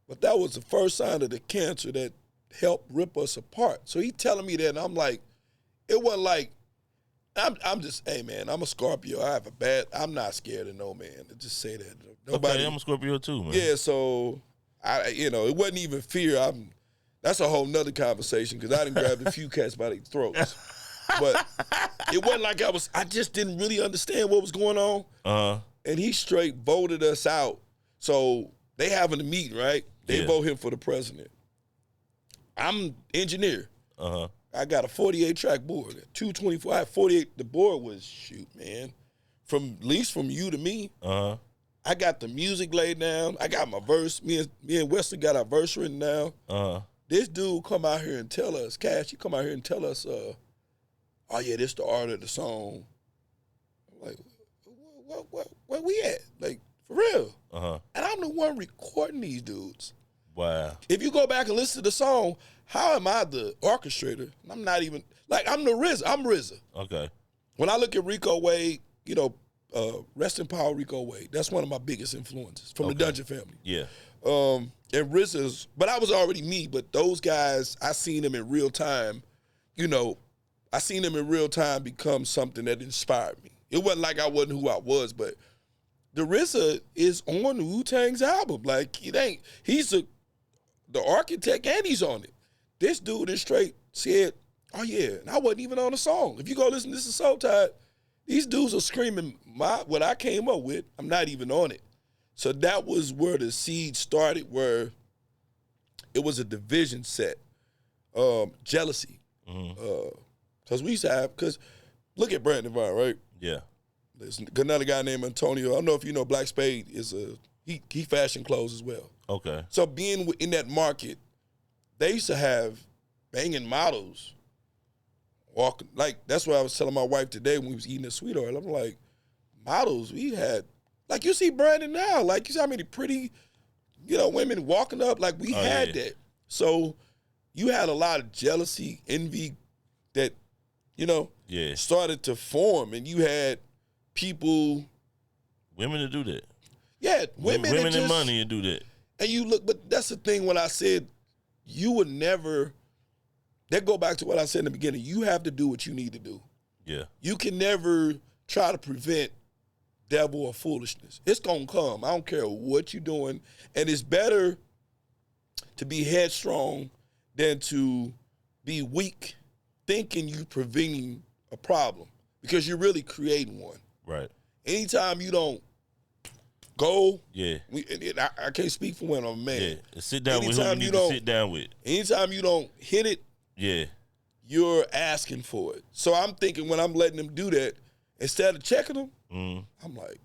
But that was the first sign of the cancer that helped rip us apart. So he telling me that, and I'm like, it wasn't like, I'm just, hey man, I'm a Scorpio. I'm not scared of no man. To just say that. Nobody, okay, I'm a Scorpio too, man. Yeah, so it wasn't even fear. That's a whole nother conversation because I done grabbed a few cats by their throats. But it wasn't like I just didn't really understand what was going on. And he straight voted us out. So they having a meeting, right? They vote him for the president. I'm engineer. I got a 48-track board, 224. I had 48. The board was, shoot, man, at least from you to me. I got the music laid down. I got my verse. Me and Wesley got our verse written down. This dude come out here and tell us, Cash, he come out here and tell us, oh yeah, this the art of the song. I'm like, where we at? Like, for real. And I'm the one recording these dudes. Wow. If you go back and listen to the song, how am I the orchestrator? I'm not even, like, I'm the RZA. I'm RZA. Okay. When I look at Rico Wade, you know, rest in power, Rico Wade. That's one of my biggest influences from the Dungeon family. Yeah. And RZA's, but I was already me, but those guys, I seen them in real time, you know, I seen them in real time become something that inspired me. It wasn't like I wasn't who I was, but the RZA is on Wu-Tang's album. Like, he's the architect and he's on it. This dude is straight said, Oh, yeah. And I wasn't even on the song. If you go listen to This Is So Tired, these dudes are screaming what I came up with. I'm not even on it. So that was where the seed started, where it was a division set. Jealousy. Because we used to have, because look at Brandon Vine, right? Yeah. There's another guy named Antonio. I don't know if you know Black Spade is he fashion clothes as well. Okay. So being in that market, they used to have banging models walking. Like, that's what I was telling my wife today when we was eating at Sweet Oil. I'm like, models, we had, like you see Brandon now, like you see how many pretty, women walking up, like we had that. So you had a lot of jealousy, envy that, started to form, and you had people. Women to do that. Yeah, women and money to do that. And you look, but that's the thing when I said you would never, that go back to what I said in the beginning, you have to do what you need to do. Yeah. You can never try to prevent devil or foolishness. It's going to come. I don't care what you're doing. And it's better to be headstrong than to be weak thinking you preventing a problem, because you're really creating one. Right. Anytime you don't go, I can't speak for when I'm a man. Yeah. Sit down with who you need to sit down with. Anytime you don't hit it, you're asking for it. So I'm thinking when I'm letting them do that, instead of checking them, I'm like,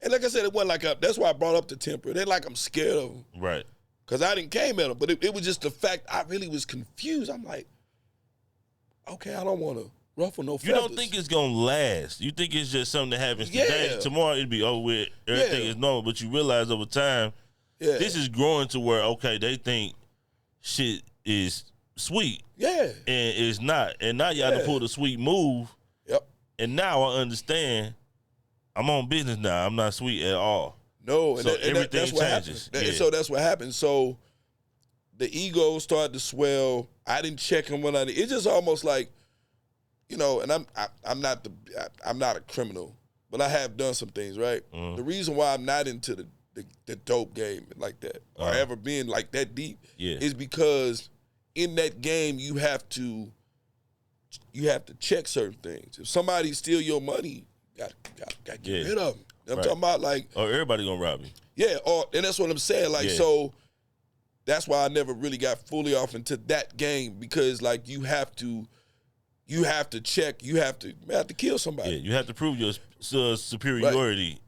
and like I said, it wasn't like that's why I brought up the temper. It ain't like I'm scared of them. Right. Because I didn't came at them, but it was just the fact I really was confused. I'm like, okay, I don't want to ruffle no feathers. You don't think it's going to last. You think it's just something that happens today. Tomorrow it'll be over with. Everything is normal. But you realize over time, this is growing to where, okay, they think shit is sweet. Yeah. And it's not. And now y'all done pulled a sweet move. Yep. And now I understand I'm on business now. I'm not sweet at all. No. So everything that's what changes. Yeah. So that's what happened. So the ego started to swell. I didn't check him when I did. It's just almost like, and I'm not a criminal, but I have done some things, right? The reason why I'm not into the dope game like that, or ever being like that deep, is because in that game you have to check certain things. If somebody steal your money, you got to get rid of them. I'm talking about, like, or everybody gonna rob you. Yeah, and that's what I'm saying. Like, so that's why I never really got fully off into that game, because like you have to check, you have to kill somebody. Yeah, you have to prove your superiority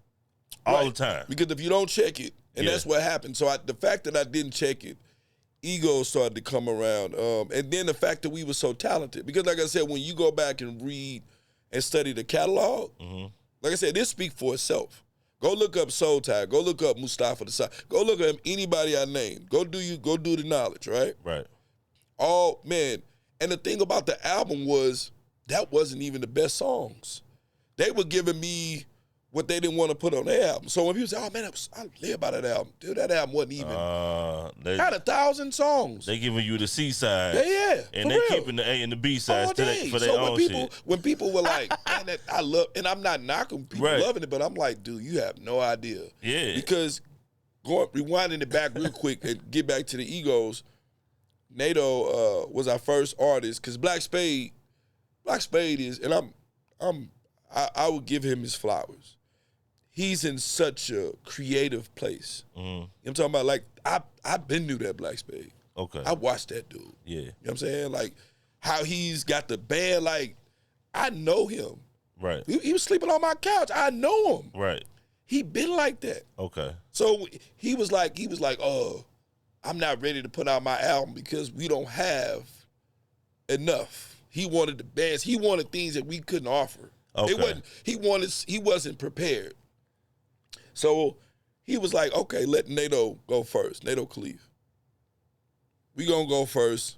all the time. Because if you don't check it, and that's what happened. So the fact that I didn't check it, ego started to come around. And then the fact that we were so talented. Because like I said, when you go back and read and study the catalog, like I said, this speaks for itself. Go look up Soul Tide. Go look up Mustafa the Side. Go look up anybody I named. Go do the knowledge, right? Right. Oh, man. And the thing about the album was that wasn't even the best songs. They were giving me what they didn't want to put on their album. So when people say, oh, man, I live by that album. Dude, that album wasn't even. Had 1,000 songs. They giving you the C side. Yeah. And they keeping the A and the B sides for their own shit. When people were like, man, I love, and I'm not knocking people loving it, but I'm like, dude, you have no idea. Yeah. Because rewinding it back real quick and get back to the egos, NATO was our first artist, because Black Spade is, and I would give him his flowers. He's in such a creative place. I'm talking about, like, I've been knew that Black Spade. Okay. I watched that dude. Yeah. You know what I'm saying? Like, how he's got the band, like, I know him. Right. He was sleeping on my couch. I know him. Right. He been like that. Okay. So he was like, oh, I'm not ready to put out my album because we don't have enough. He wanted the bands. He wanted things that we couldn't offer. Okay. He wasn't prepared. So he was like, okay, let NATO go first. NATO Khalif. We gonna go first.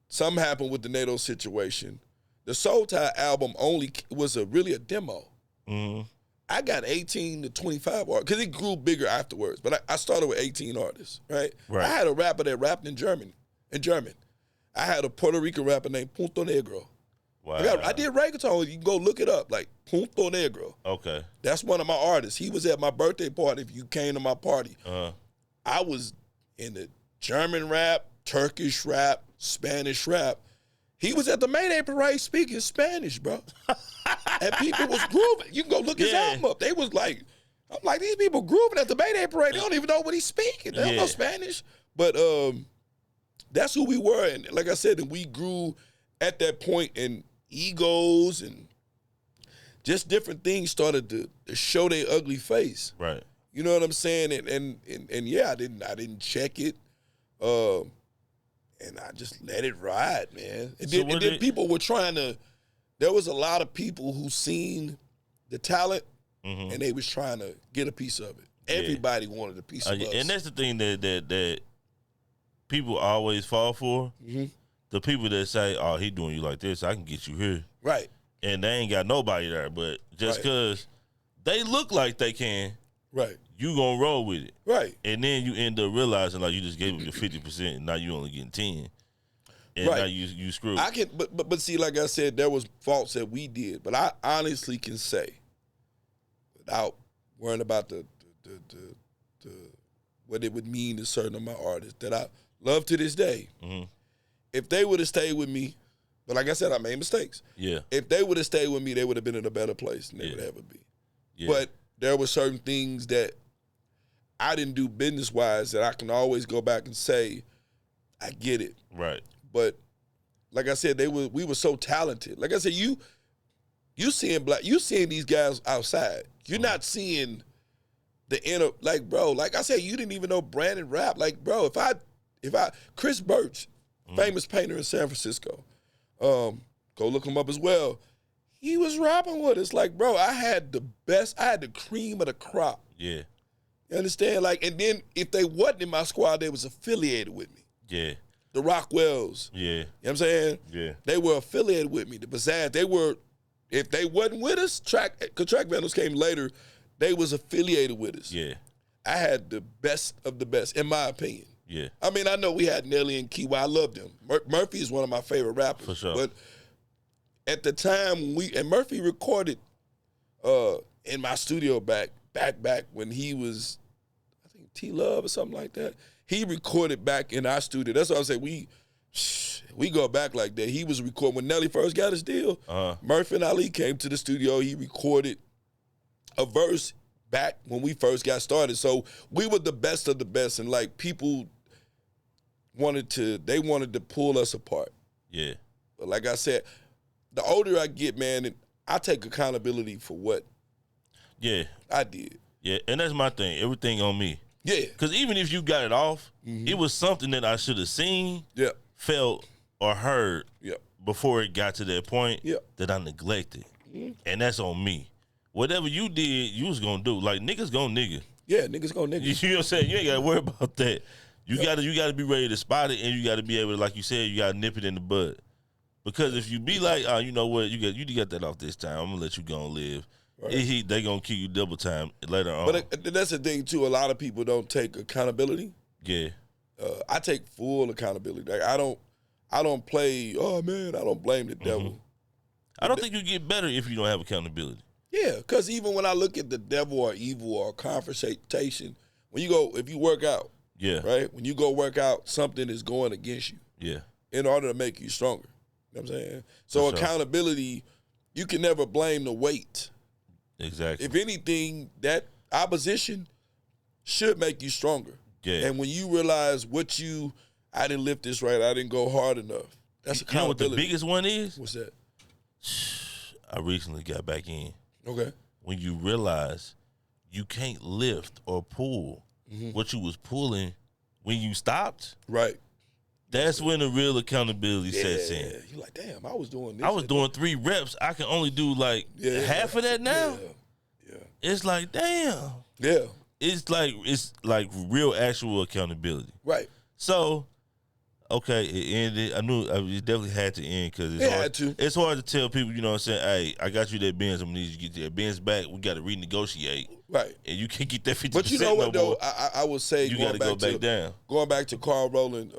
Something happened with the NATO situation. The Soul Tie album only was really a demo. I got 18 to 25 artists, because it grew bigger afterwards. But I started with 18 artists, right? I had a rapper that rapped in German. I had a Puerto Rican rapper named Punto Negro. Wow. I did reggaeton. You can go look it up, like Punto Negro. Okay. That's one of my artists. He was at my birthday party. If you came to my party, I was in the German rap, Turkish rap, Spanish rap. He was at the Mayday Parade speaking Spanish, bro. And people was grooving. You can go look his album up. They was like, I'm like, these people grooving at the Mayday Parade. They don't even know what he's speaking. They don't know Spanish. But that's who we were. And like I said, and we grew at that point, and egos and just different things started to show their ugly face. Right. You know what I'm saying? And yeah, I didn't check it. And I just let it ride, man. And then people were trying to, there was a lot of people who seen the talent and they was trying to get a piece of it. Everybody wanted a piece of us. And that's the thing that people always fall for. Mm-hmm. The people that say, oh, he doing you like this, I can get you here. Right. And they ain't got nobody there. But just because they look like they can, right, you gonna roll with it. Right. And then you end up realizing like you just gave them your 50% and now you only getting 10. And now you screwed. I can but see, like I said, there was faults that we did. But I honestly can say, without worrying about the what it would mean to certain of my artists that I love to this day. Mm-hmm. If they would have stayed with me, but like I said, I made mistakes. Yeah. If they would have stayed with me, they would have been in a better place than they would ever be. Yeah. But there were certain things that I didn't do business-wise that I can always go back and say, I get it. Right. But like I said, we were so talented. Like I said, you seeing these guys outside. You're not seeing the inner, like, bro, like I said, you didn't even know Brandon rap. Like, bro, if I Chris Birch, famous painter in San Francisco, go look him up as well. He was rapping with us. Like, bro, I had the cream of the crop. Yeah. You understand? Like, and then if they wasn't in my squad, they was affiliated with me. Yeah. The Rockwells. Yeah. You know what I'm saying? Yeah. They were affiliated with me. The Bazaars, they were, if they wasn't with us, Track Vandals came later, they was affiliated with us. Yeah. I had the best of the best, in my opinion. Yeah. I mean, I know we had Nelly and Kiwa. I loved them. Murphy is one of my favorite rappers. For sure. But at the time, Murphy recorded in my studio back when he was, I think, T-Love or something like that. He recorded back in our studio. That's what I say. We go back like that. He was recording when Nelly first got his deal. Murphy and Ali came to the studio. He recorded a verse back when we first got started. So we were the best of the best, and like people wanted to pull us apart. Yeah. But like I said, the older I get, man, I take accountability for what I did. Yeah, and that's my thing. Everything on me. Yeah. Because even if you got it off, it was something that I should have seen, felt, or heard before it got to that point that I neglected. And that's on me. Whatever you did, you was going to do. Like, niggas gon' nigga. Yeah, niggas gon' nigga. You know what I'm saying? You ain't got to worry about that. You gotta be ready to spot it, and you got to be able to, like you said, you got to nip it in the bud. Because if you be like, oh, you know what, you got that off this time, I'm going to let you go and live. Right. They going to kill you double time later on. But that's the thing, too. A lot of people don't take accountability. Yeah. I take full accountability. Like, I don't play, oh, man, I don't blame the devil. I don't think you get better if you don't have accountability. Yeah, because even when I look at the devil or evil or confrontation, if you work out, right? When you go work out, something is going against you. Yeah. In order to make you stronger. You know what I'm saying? So accountability, you can never blame the weight. Exactly. If anything, that opposition should make you stronger. Yeah. And when you realize I didn't lift this right, I didn't go hard enough. That's accountability. You know what the biggest one is? What's that? I recently got back in. Okay. When you realize you can't lift or pull what you was pulling when you stopped. Right. That's when the real accountability sets in. You're like, damn, I was doing this. I was doing 3 reps. I can only do like half of that now. Yeah. It's like, damn. Yeah. It's like real actual accountability. Right. So, okay, it ended. I knew it definitely had to end because it's hard to tell people, you know what I'm saying, hey, I got you that Benz. I'm going to need you to get that Benz back. We got to renegotiate. Right. And you can't get that 50%. But you know what, though? I would say you got to go back down. Going back to Carl Rowland,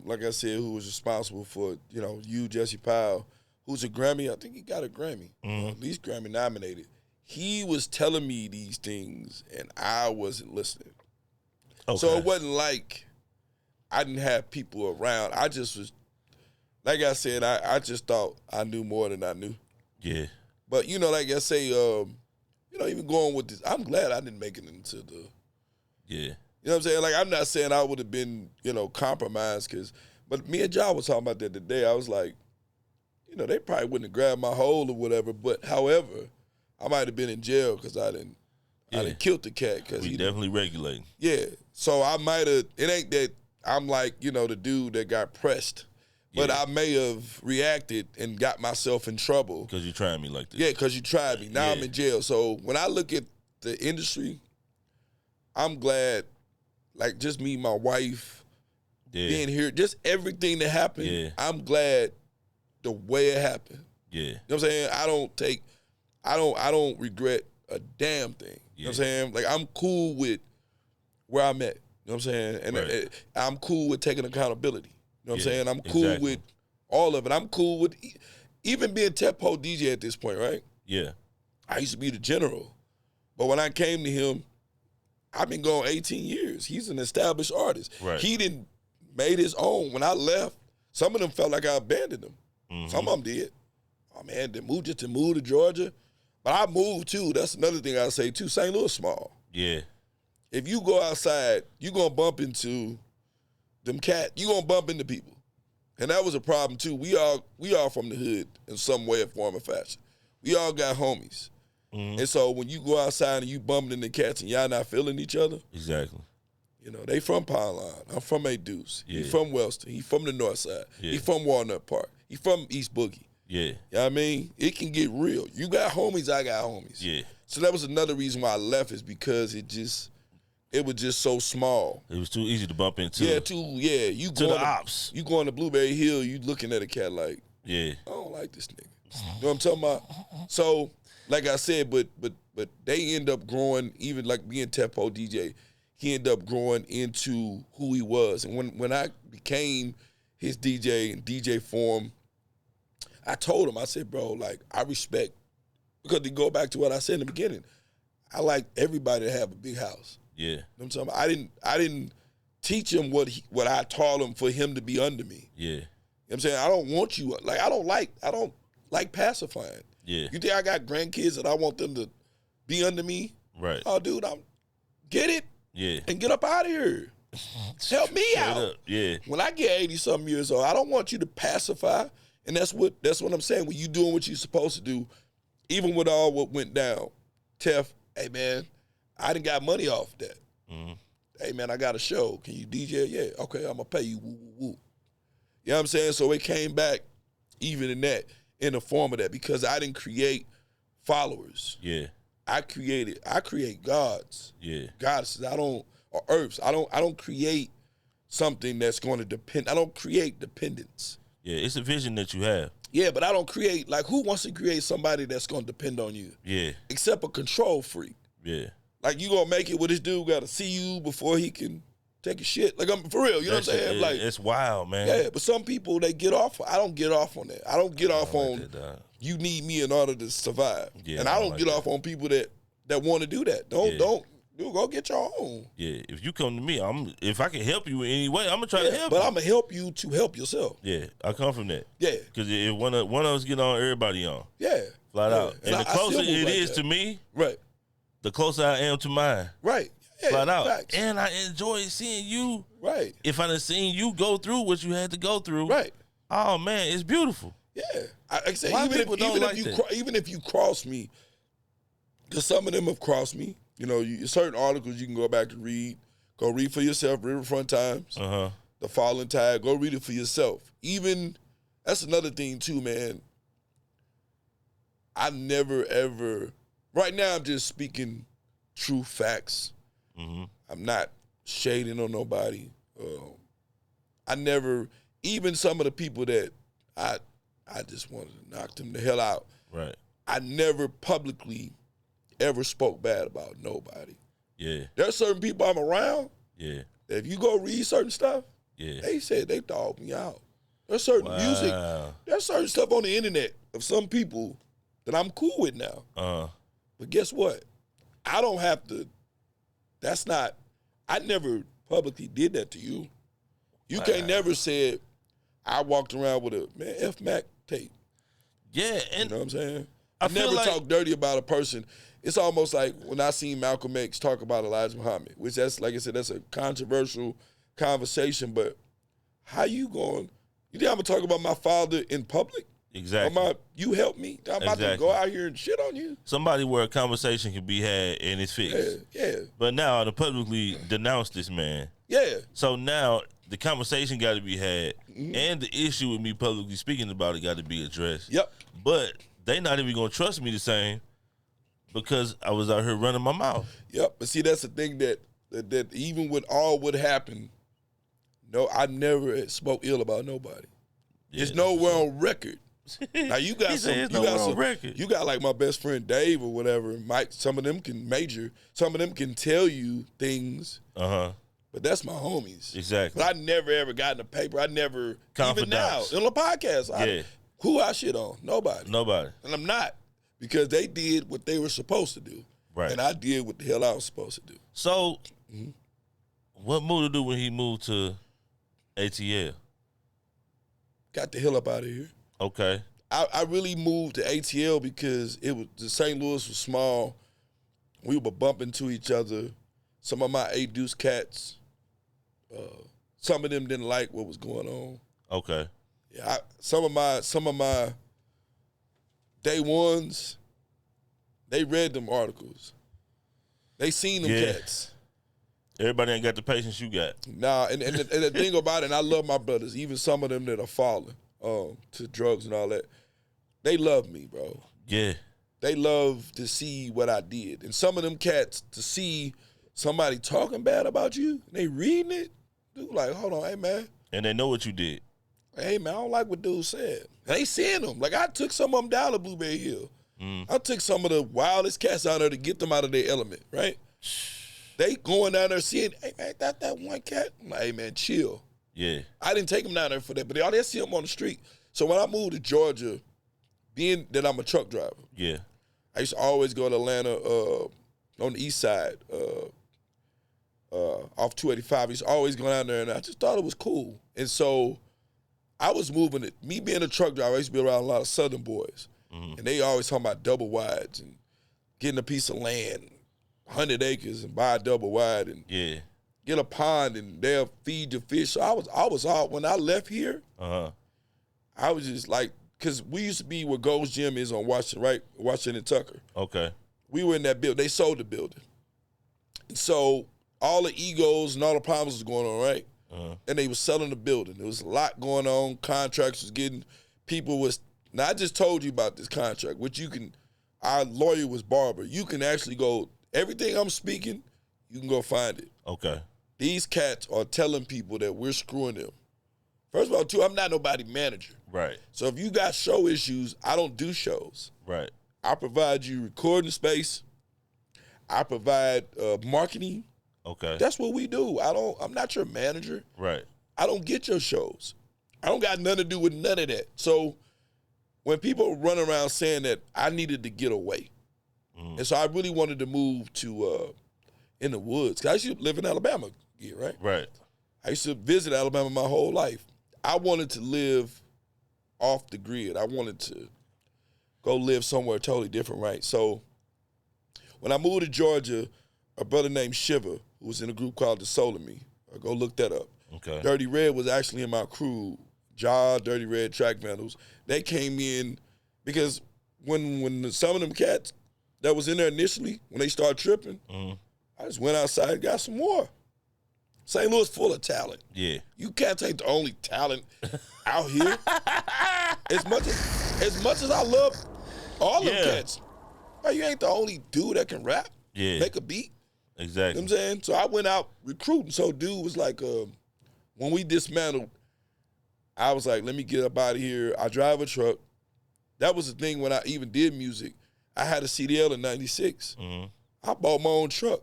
like I said, who was responsible for, you, Jesse Powell, who's a Grammy. I think he got a Grammy, at least Grammy nominated. He was telling me these things, and I wasn't listening. Okay. So it wasn't like I didn't have people around. I just was like I said, I just thought I knew more than I knew. Yeah. But, you know, like I say, even going with this, I'm glad I didn't make it into the. Yeah. You know what I'm saying? Like, I'm not saying I would have been, compromised but me and John was talking about that today. I was like, they probably wouldn't have grabbed my hold or whatever. But, however, I might have been in jail because I didn't killed the cat. Cause we definitely regulating. Yeah. So I might have, it ain't that I'm like, the dude that got pressed. But I may have reacted and got myself in trouble. Because you tried me like this. Yeah, because you tried me. Now I'm in jail. So when I look at the industry, I'm glad, like just me, my wife, being here, just everything that happened, I'm glad the way it happened. Yeah. You know what I'm saying? I don't regret a damn thing. You know what I'm saying? Like, I'm cool with where I'm at. You know what I'm saying? And I'm cool with taking accountability. You know what I'm saying? I'm cool with all of it. I'm cool with even being Tempo DJ at this point, right? Yeah. I used to be the general. But when I came to him, I've been going 18 years. He's an established artist. Right. He didn't made his own. When I left, some of them felt like I abandoned them. Mm-hmm. Some of them did. Oh, man, they moved just to move to Georgia. But I moved, too. That's another thing I say, too. St. Louis small. Yeah. If you go outside, you're going to bump into them cat, you gonna bump into people. And that was a problem too. We all from the hood in some way or form or fashion. We all got homies. Mm-hmm. And so when you go outside and you bumping into cats and y'all not feeling each other. Exactly. They from Pine Line. I'm from A Deuce. Yeah. He from Wellston. He from the north side. Yeah. He from Walnut Park. He from East Boogie. Yeah. You know what I mean? It can get real. You got homies, I got homies. Yeah. So that was another reason why I left, is because it was just so small. It was too easy to bump into. Yeah, You to the ops. You going to Blueberry Hill, you looking at a cat like, I don't like this nigga. You know what I'm talking about? So, like I said, but they end up growing, even like being Tempo DJ, he ended up growing into who he was. And when I became his DJ and DJ for him, I told him, I said, bro, like, I respect, because to go back to what I said in the beginning, I like everybody to have a big house. Yeah. You know what I'm talking about? I didn't teach him what I taught him for him to be under me. Yeah. You know what I'm saying? I don't want you, like, I don't like pacifying. Yeah. You think I got grandkids that I want them to be under me? Right. Oh, dude, get it. Yeah. And get up out of here. Help me out. Up. Yeah. When I get 80-something years old, I don't want you to pacify. And that's what I'm saying. When you doing what you're supposed to do, even with all what went down, Tef, hey, man, I done got money off that. Mm-hmm. Hey, man, I got a show. Can you DJ? Yeah. Okay, I'm going to pay you. Woo, woo, woo. You know what I'm saying? So it came back even in the form of that, because I didn't create followers. Yeah. I create gods. Yeah. Goddesses. Or earths. I don't create something that's going to depend. I don't create dependence. Yeah, it's a vision that you have. Yeah, but I don't create, like, who wants to create somebody that's going to depend on you? Yeah. Except a control freak. Yeah. Like, you going to make it where this dude got to see you before he can take a shit. Like, I'm for real, you know what I'm saying? Like, it's wild, man. Yeah, but some people, they get off. I don't get off on that. I don't get off on you need me in order to survive. Yeah, and I don't get off on people that want to do that. Don't go get your own. Yeah, if you come to me, if I can help you in any way, I'm gonna try to help you. But I'm gonna help you to help yourself. Yeah, I come from that. Yeah, because if one of us get on, everybody on. Yeah, flat out. And the closer it is to me, right, the closer I am to mine. Right. Yeah, flat out. Facts. And I enjoy seeing you. Right. If I done seen you go through what you had to go through. Right. Oh man, it's beautiful. Yeah. I say even if you cross me, because some of them have crossed me. You know, certain articles you can go back and read. Go read for yourself, Riverfront Times, The Fallen Tide. Go read it for yourself. Even, that's another thing too, man. I never, ever, right now I'm just speaking true facts. Mm-hmm. I'm not shading on nobody. I never, even some of the people that I just wanted to knock them the hell out. Right. I never publicly ever spoke bad about nobody. Yeah. There's certain people I'm around. Yeah. That if you go read certain stuff, they said they dogged me out. There's certain music. There's certain stuff on the internet of some people that I'm cool with now. But guess what? I don't have to. That's not. I never publicly did that to you. You can't never say, I walked around with a F Mac tape. Yeah, and you know what I'm saying? I never like, talk dirty about a person. It's almost like when I seen Malcolm X talk about Elijah Muhammad, which that's, like I said, that's a controversial conversation, but how you think I'm going to talk about my father in public? Exactly. You helped me? I'm about to go out here and shit on you? Somebody where a conversation can be had and it's fixed. Yeah. But now to publicly denounce this man. Yeah. So now the conversation got to be had, and the issue with me publicly speaking about it got to be addressed. Yep. But they not even going to trust me the same because I was out here running my mouth. Yep. But see, that's the thing that even with all what happened, no, I never spoke ill about nobody. Yeah, it's nowhere on record. Now you got you got like my best friend Dave or whatever. Mike, some of them can some of them can tell you things. But that's my homies. Exactly. But I never ever got in the paper. I never even now on a podcast. Who I shit on? Nobody. And I'm not, because they did what they were supposed to do. Right. And I did what the hell I was supposed to do. So, what Muda do when he moved to ATL? Got the hell up out of here. Okay. I really moved to ATL because the St. Louis was small. We were bumping into each other. Some of my A-Deuce cats, some of them didn't like what was going on. Okay. Yeah, some of my day ones, they read them articles. They seen them cats. Everybody ain't got the patience you got. Nah, and the thing about it, and I love my brothers, even some of them that are falling to drugs and all that, they love me, bro. Yeah. They love to see what I did. And some of them cats, to see somebody talking bad about you, and they reading it, dude, like, hold on, hey, man. And they know what you did. Hey, man, I don't like what dude said. And they seeing them. Like, I took some of them down to Blueberry Hill. I took some of the wildest cats out there to get them out of their element, right? They going down there seeing, hey, man, that one cat? I'm like, hey, man, chill. Yeah. I didn't take them down there for that, but they see them on the street. So when I moved to Georgia, being that I'm a truck driver, yeah, I used to always go to Atlanta on the east side, off 285. I used to always go down there, and I just thought it was cool. And so I was moving it. Me being a truck driver, I used to be around a lot of Southern boys. And they always talking about double wides and getting a piece of land, 100 acres, and buy a double wide and get a pond and they'll feed your fish. So I was all, when I left here, I was just like, because we used to be where Gold's Gym is on Washington, right? Washington and Tucker. Okay. We were in that building. They sold the building. And so all the egos and all the problems was going on, right? And they was selling the building. There was a lot going on. Contracts was getting, people was, now I just told you about this contract, which you can, our lawyer was Barber. You can actually go, everything I'm speaking, you can go find it. Okay. These cats are telling people that we're screwing them. First of all, too, I'm not nobody's manager. Right. So if you got show issues, I don't do shows. Right. I provide you recording space. I provide marketing. Okay. That's what we do. I'm not your manager. Right. I don't get your shows. I don't got nothing to do with none of that. So when people run around saying that, I needed to get away. And so I really wanted to move to in the woods. Because I used to live in Alabama, right? Right. I used to visit Alabama my whole life. I wanted to live off the grid. I wanted to go live somewhere totally different, right? So when I moved to Georgia, a brother named Shiva, who was in a group called The Soul of Me, go look that up. Okay. Dirty Red was actually in my crew. Jaw, Dirty Red, Track Vandals. They came in because when some of them cats that was in there initially, when they started tripping, I just went outside and got some more. St. Louis full of talent. Yeah. You cats ain't the only talent out here. As much as I love all them cats, you ain't the only dude that can rap, make a beat. Exactly. You know what I'm saying? So I went out recruiting. So dude was like, when we dismantled, I was like, let me get up out of here. I drive a truck. That was the thing when I even did music. I had a CDL in 96. I bought my own truck.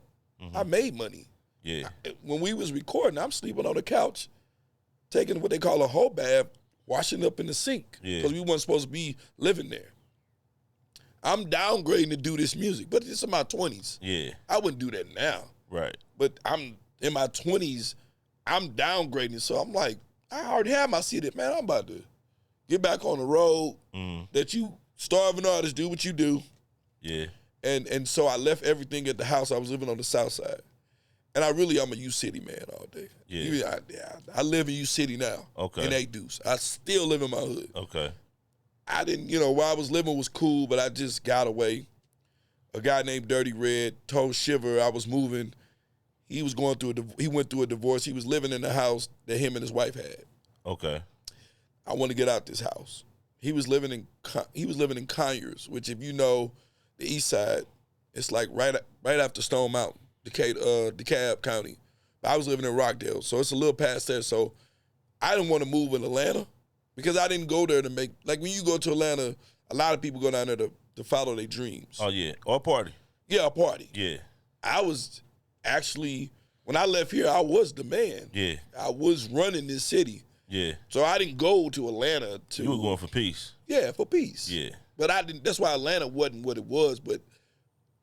I made money. Yeah. When we was recording, I'm sleeping on the couch, taking what they call a whole bath, washing up in the sink. Because we weren't supposed to be living there. I'm downgrading to do this music, but it's in my 20s. Yeah. I wouldn't do that now. Right. But I'm in my 20s, I'm downgrading. So I'm like, I already have my city. Man, I'm about to get back on the road that you starving artists do what you do. Yeah. And so I left everything at the house. I was living on the south side. And I'm a U-City man all day. Yeah. I live in U-City now. Okay. In A-Deuce. I still live in my hood. Okay. I didn't, where I was living was cool, but I just got away. A guy named Dirty Red told Shiver I was moving. He was going through he went through a divorce. He was living in the house that him and his wife had. Okay. I want to get out this house. He was living in Conyers, which if you know the east side, it's like right after Stone Mountain, DeKalb County. I was living in Rockdale, so it's a little past there. So I didn't want to move in Atlanta because I didn't go there to make, like when you go to Atlanta, a lot of people go down there to follow their dreams. Oh, yeah. Or a party. Yeah, a party. Yeah. I was actually, when I left here, I was the man. Yeah. I was running this city. Yeah. So I didn't go to Atlanta to. You were going for peace. Yeah, for peace. Yeah. But I didn't. That's why Atlanta wasn't what it was. But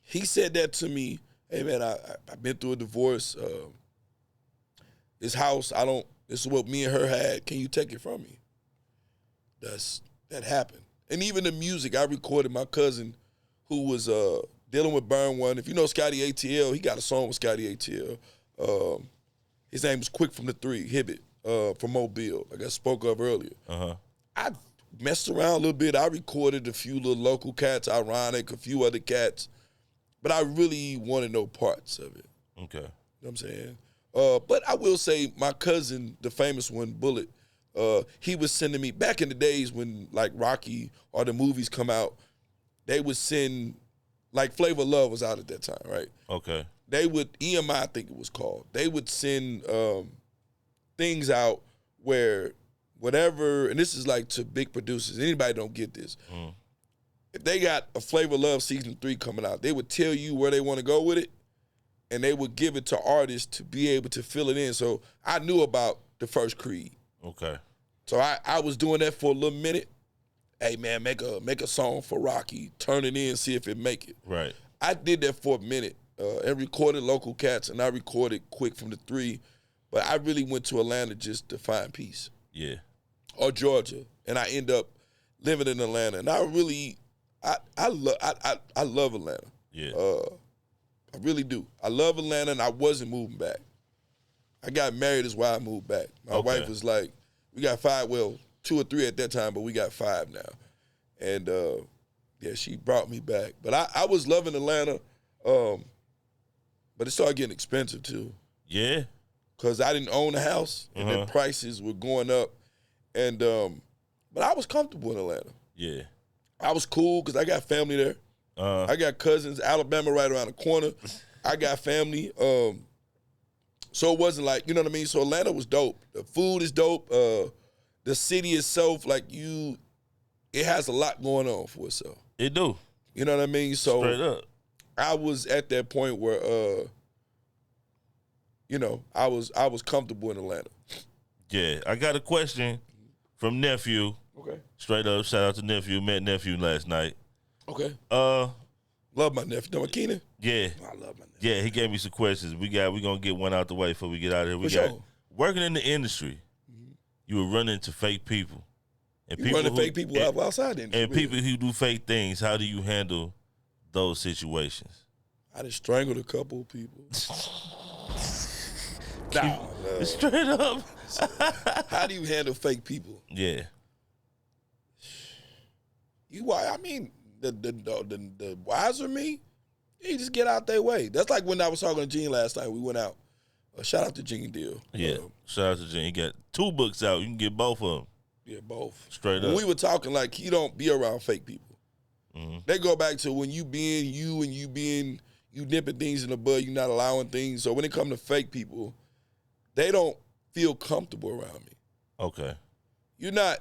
he said that to me. Hey man, I've been through a divorce. This house, this is what me and her had. Can you take it from me? That happened. And even the music, I recorded my cousin who was dealing with Burn One. If you know Scotty ATL, he got a song with Scotty ATL. His name was Quick from the Three, Hibbit, from Mobile, like I spoke of earlier. I messed around a little bit. I recorded a few little local cats, Ironic, a few other cats, but I really wanted no parts of it. Okay. You know what I'm saying? But I will say my cousin, the famous one, Bullet, he was sending me, back in the days when like Rocky or the movies come out, they would send, like Flavor of Love was out at that time, right? Okay. They would, EMI I think it was called, they would send things out where whatever, and this is like to big producers, anybody don't get this. If they got a Flavor of Love season 3 coming out, they would tell you where they want to go with it, and they would give it to artists to be able to fill it in. So I knew about the first Creed. Okay. So I was doing that for a little minute. Hey man, make a song for Rocky, turn it in, see if it make it. Right. I did that for a minute and recorded local cats, and I recorded Quick from the Three, but I really went to Atlanta just to find peace. Yeah. Or Georgia, and I end up living in Atlanta, and I love Atlanta. Yeah. I really do. I love Atlanta, and I wasn't moving back. I got married is why I moved back. My wife was like, we got 5, well, 2 or 3 at that time, but we got 5 now. And, yeah, she brought me back. But I was loving Atlanta, but it started getting expensive too. Yeah. Because I didn't own a house, and the prices were going up. And but I was comfortable in Atlanta. Yeah. I was cool because I got family there. I got cousins, Alabama right around the corner. I got family. So it wasn't like, you know what I mean? So Atlanta was dope. The food is dope. The city itself, like it has a lot going on for itself. It do. You know what I mean? So straight up. I was at that point where I was comfortable in Atlanta. Yeah. I got a question from Nephew. Okay. Straight up, shout out to Nephew. Met Nephew last night. Okay. Love my nephew. Know Keenan? Yeah. I love my nephew. Yeah, he gave me some questions. We're gonna get one out the way before we get out of here. Sure. Working in the industry, you were running into fake people. And You running fake people outside the industry. And people who do fake things, how do you handle those situations? I just strangled a couple of people. Straight up. How do you handle fake people? Yeah. The wiser me, you just get out their way. That's like when I was talking to Gene last night. We went out. Shout out to Gene Deal. Yeah. Shout out to Gene. He got 2 books out. You can get both of them. Yeah, both. Straight up. We were talking like you don't be around fake people. They go back to when you being you and you nipping things in the bud, you not allowing things. So when it comes to fake people, they don't feel comfortable around me. Okay. You're not,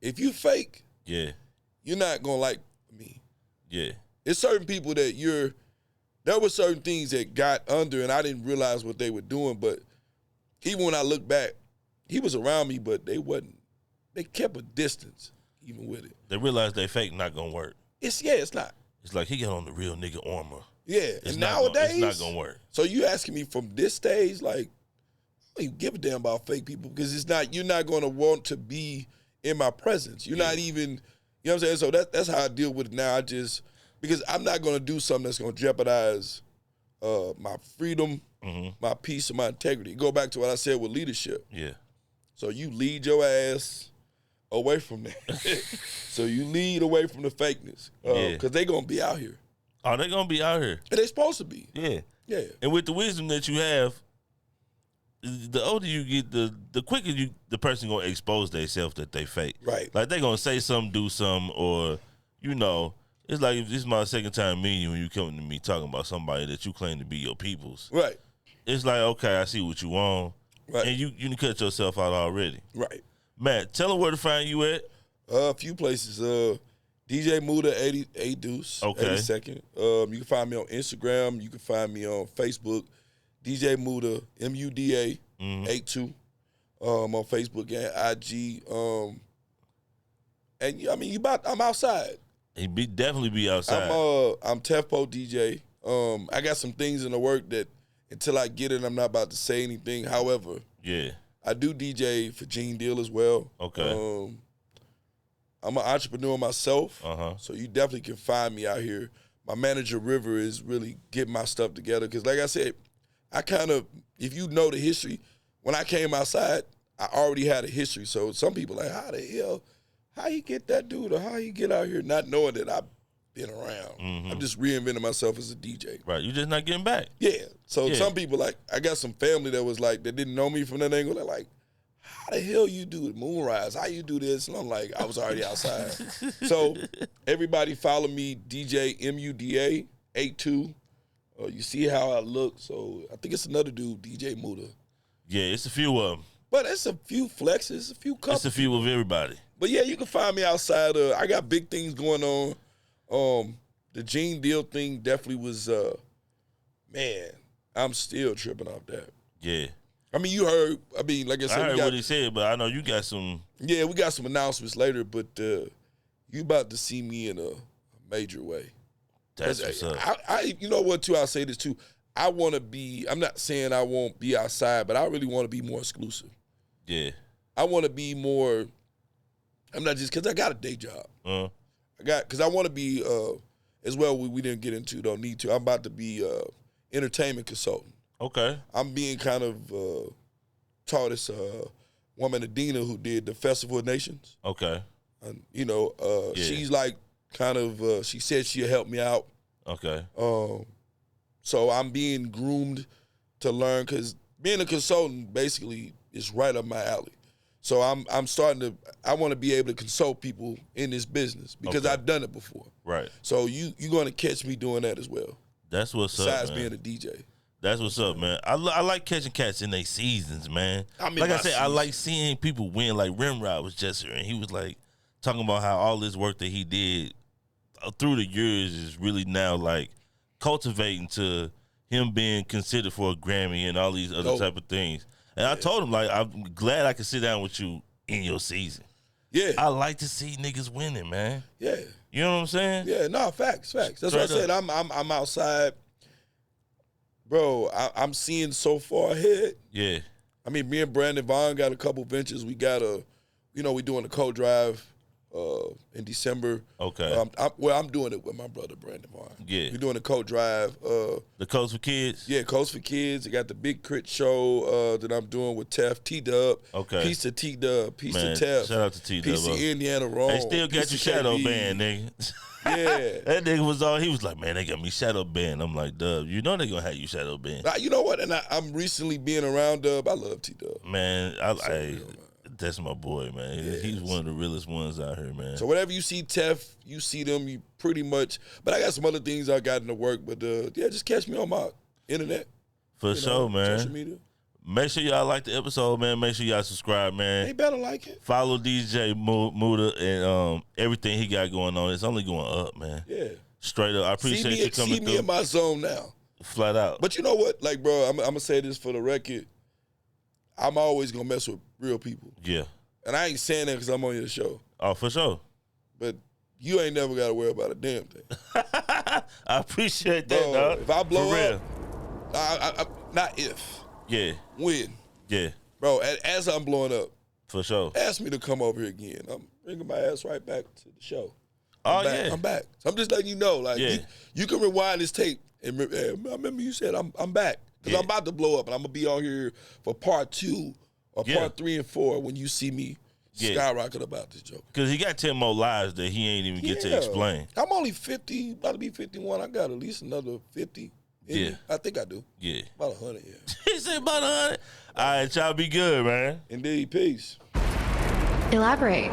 if you fake, Yeah. you're not gonna like me. Yeah. It's certain people that there were certain things that got under and I didn't realize what they were doing, but even when I look back, he was around me, but they kept a distance even with it. They realize they fake not gonna work. It's not. It's like he got on the real nigga armor. Yeah, It's and not nowadays it's not gonna work. So you asking me from this stage, like don't even give a damn about fake people because it's not. You're not going to want to be in my presence. You're not even. You know what I'm saying? So that's how I deal with it now. Because I'm not going to do something that's going to jeopardize my freedom, my peace, and my integrity. Go back to what I said with leadership. Yeah. So you lead your ass away from that. So you lead away from the fakeness. Because they're going to be out here. Oh, they're going to be out here. And they're supposed to be. Yeah. Yeah. And with the wisdom that you have, the older you get, the quicker the person going to expose themselves that they fake. Right. Like they going to say something, do something, or, it's like if this is my second time meeting you when you come to me talking about somebody that you claim to be your people's. Right. It's like, okay, I see what you want. Right. And you can cut yourself out already. Right. Matt, tell them where to find you at. A few places. DJ MUDA 88 Deuce. Okay. 82nd. You can find me on Instagram. You can find me on Facebook. DJ MUDA, MUDA 82. On Facebook and IG. And I mean, I'm outside. He definitely be outside. I'm Tefpo DJ. I got some things in the work that until I get it, I'm not about to say anything. However, yeah, I do DJ for Gene Deal as well. Okay. I'm an entrepreneur myself, so you definitely can find me out here. My manager, River, is really getting my stuff together because, like I said, if you know the history, when I came outside, I already had a history. So some people like, how the hell, how you get that dude or how you get out here not knowing that I've been around. I'm just reinventing myself as a DJ. Right, you just not getting back. Yeah. So some people, like, I got some family that was like, that didn't know me from that angle. They're like, how the hell you do the moonrise? How you do this? And I'm like, I was already outside. So everybody follow me, DJ MUDA 82. You see how I look. So I think it's another dude, DJ MUDA. Yeah, it's a few of them. But it's a few flexes, a few couples. It's a few of everybody. But yeah, you can find me outside. I got big things going on. The Gene Deal thing definitely was, man, I'm still tripping off that. Yeah. I mean, you heard, like I said. I heard what he said, but I know you got some. Yeah, we got some announcements later, but you about to see me in a major way. That's what's up. You know what, too, I'll say this, too. I want to be, I'm not saying I won't be outside, but I really want to be more exclusive. Yeah. I want to be more, I'm not just, because I got a day job. Because I want to be, as well, we didn't get into, don't need to. I'm about to be entertainment consultant. Okay. I'm being kind of taught this woman, Adina, who did the Festival of Nations. Okay. And, she's like kind of, she said she'll help me out. Okay. So I'm being groomed to learn because being a consultant basically is right up my alley. So I'm starting to, I want to be able to consult people in this business because I've done it before. Right. So you're going to catch me doing that as well. That's what's up, besides being a DJ. That's what's up, man. I like catching cats in their seasons, man. Like I said, I like seeing people win. Like Rimrod was just here, and he was like talking about how all this work that he did through the years is really now like cultivating to him being considered for a Grammy and all these other type of things. And I told him, like, I'm glad I could sit down with you in your season. Yeah. I like to see niggas winning, man. Yeah. You know what I'm saying? Yeah, no, facts. That's what I said. I'm outside. Bro, I'm seeing so far ahead. Yeah. I mean, me and Brandon Vaughn got a couple ventures. We got we doing a co-drive in December. Okay. I'm doing it with my brother, Brandon Vaughn. Yeah. We're doing a co-drive. The Coast for Kids? Yeah, Coast for Kids. I got the Big Crit show that I'm doing with Tef, T-Dub. Okay. Piece of T-Dub, piece of Tef. Shout out to T-Dub. Piece of Indiana Rome. They still got you shadow banned, nigga. Yeah. That nigga was all, he was like, man, they got me shadow banned. I'm like, Dub, you know they gonna have you shadow banned. You know what? And I'm recently being around Dub. I love T-Dub. Man, that's my boy, man. Yes. He's one of the realest ones out here, man. So whenever you see Tef, you see them, you pretty much. But I got some other things I got in the work. But just catch me on my internet. For sure, man. Social media. Make sure y'all like the episode, man. Make sure y'all subscribe, man. They better like it. Follow DJ MUDA and everything he got going on. It's only going up, man. Yeah. Straight up. I appreciate you coming through. See me in my zone now. Flat out. But you know what? Like, bro, I'm going to say this for the record. I'm always going to mess with real people. Yeah. And I ain't saying that because I'm on your show. Oh, for sure. But you ain't never got to worry about a damn thing. I appreciate that, dog. If I blow up, not if. Yeah. When. Yeah. Bro, as I'm blowing up, For sure. ask me to come over here again. I'm bringing my ass right back to the show. I'm back. So I'm just letting you know, like, you can rewind this tape. And I remember you said I'm back. Because I'm about to blow up, and I'm going to be on here for part 2 or part 3 and 4 when you see me skyrocket about this joke. Because he got 10 more lives that he ain't even get to explain. I'm only 50, about to be 51. I got at least another 50. I think I do. Yeah. About 100, He said about 100. All right, y'all be good, man. Indeed, peace. Elaborate.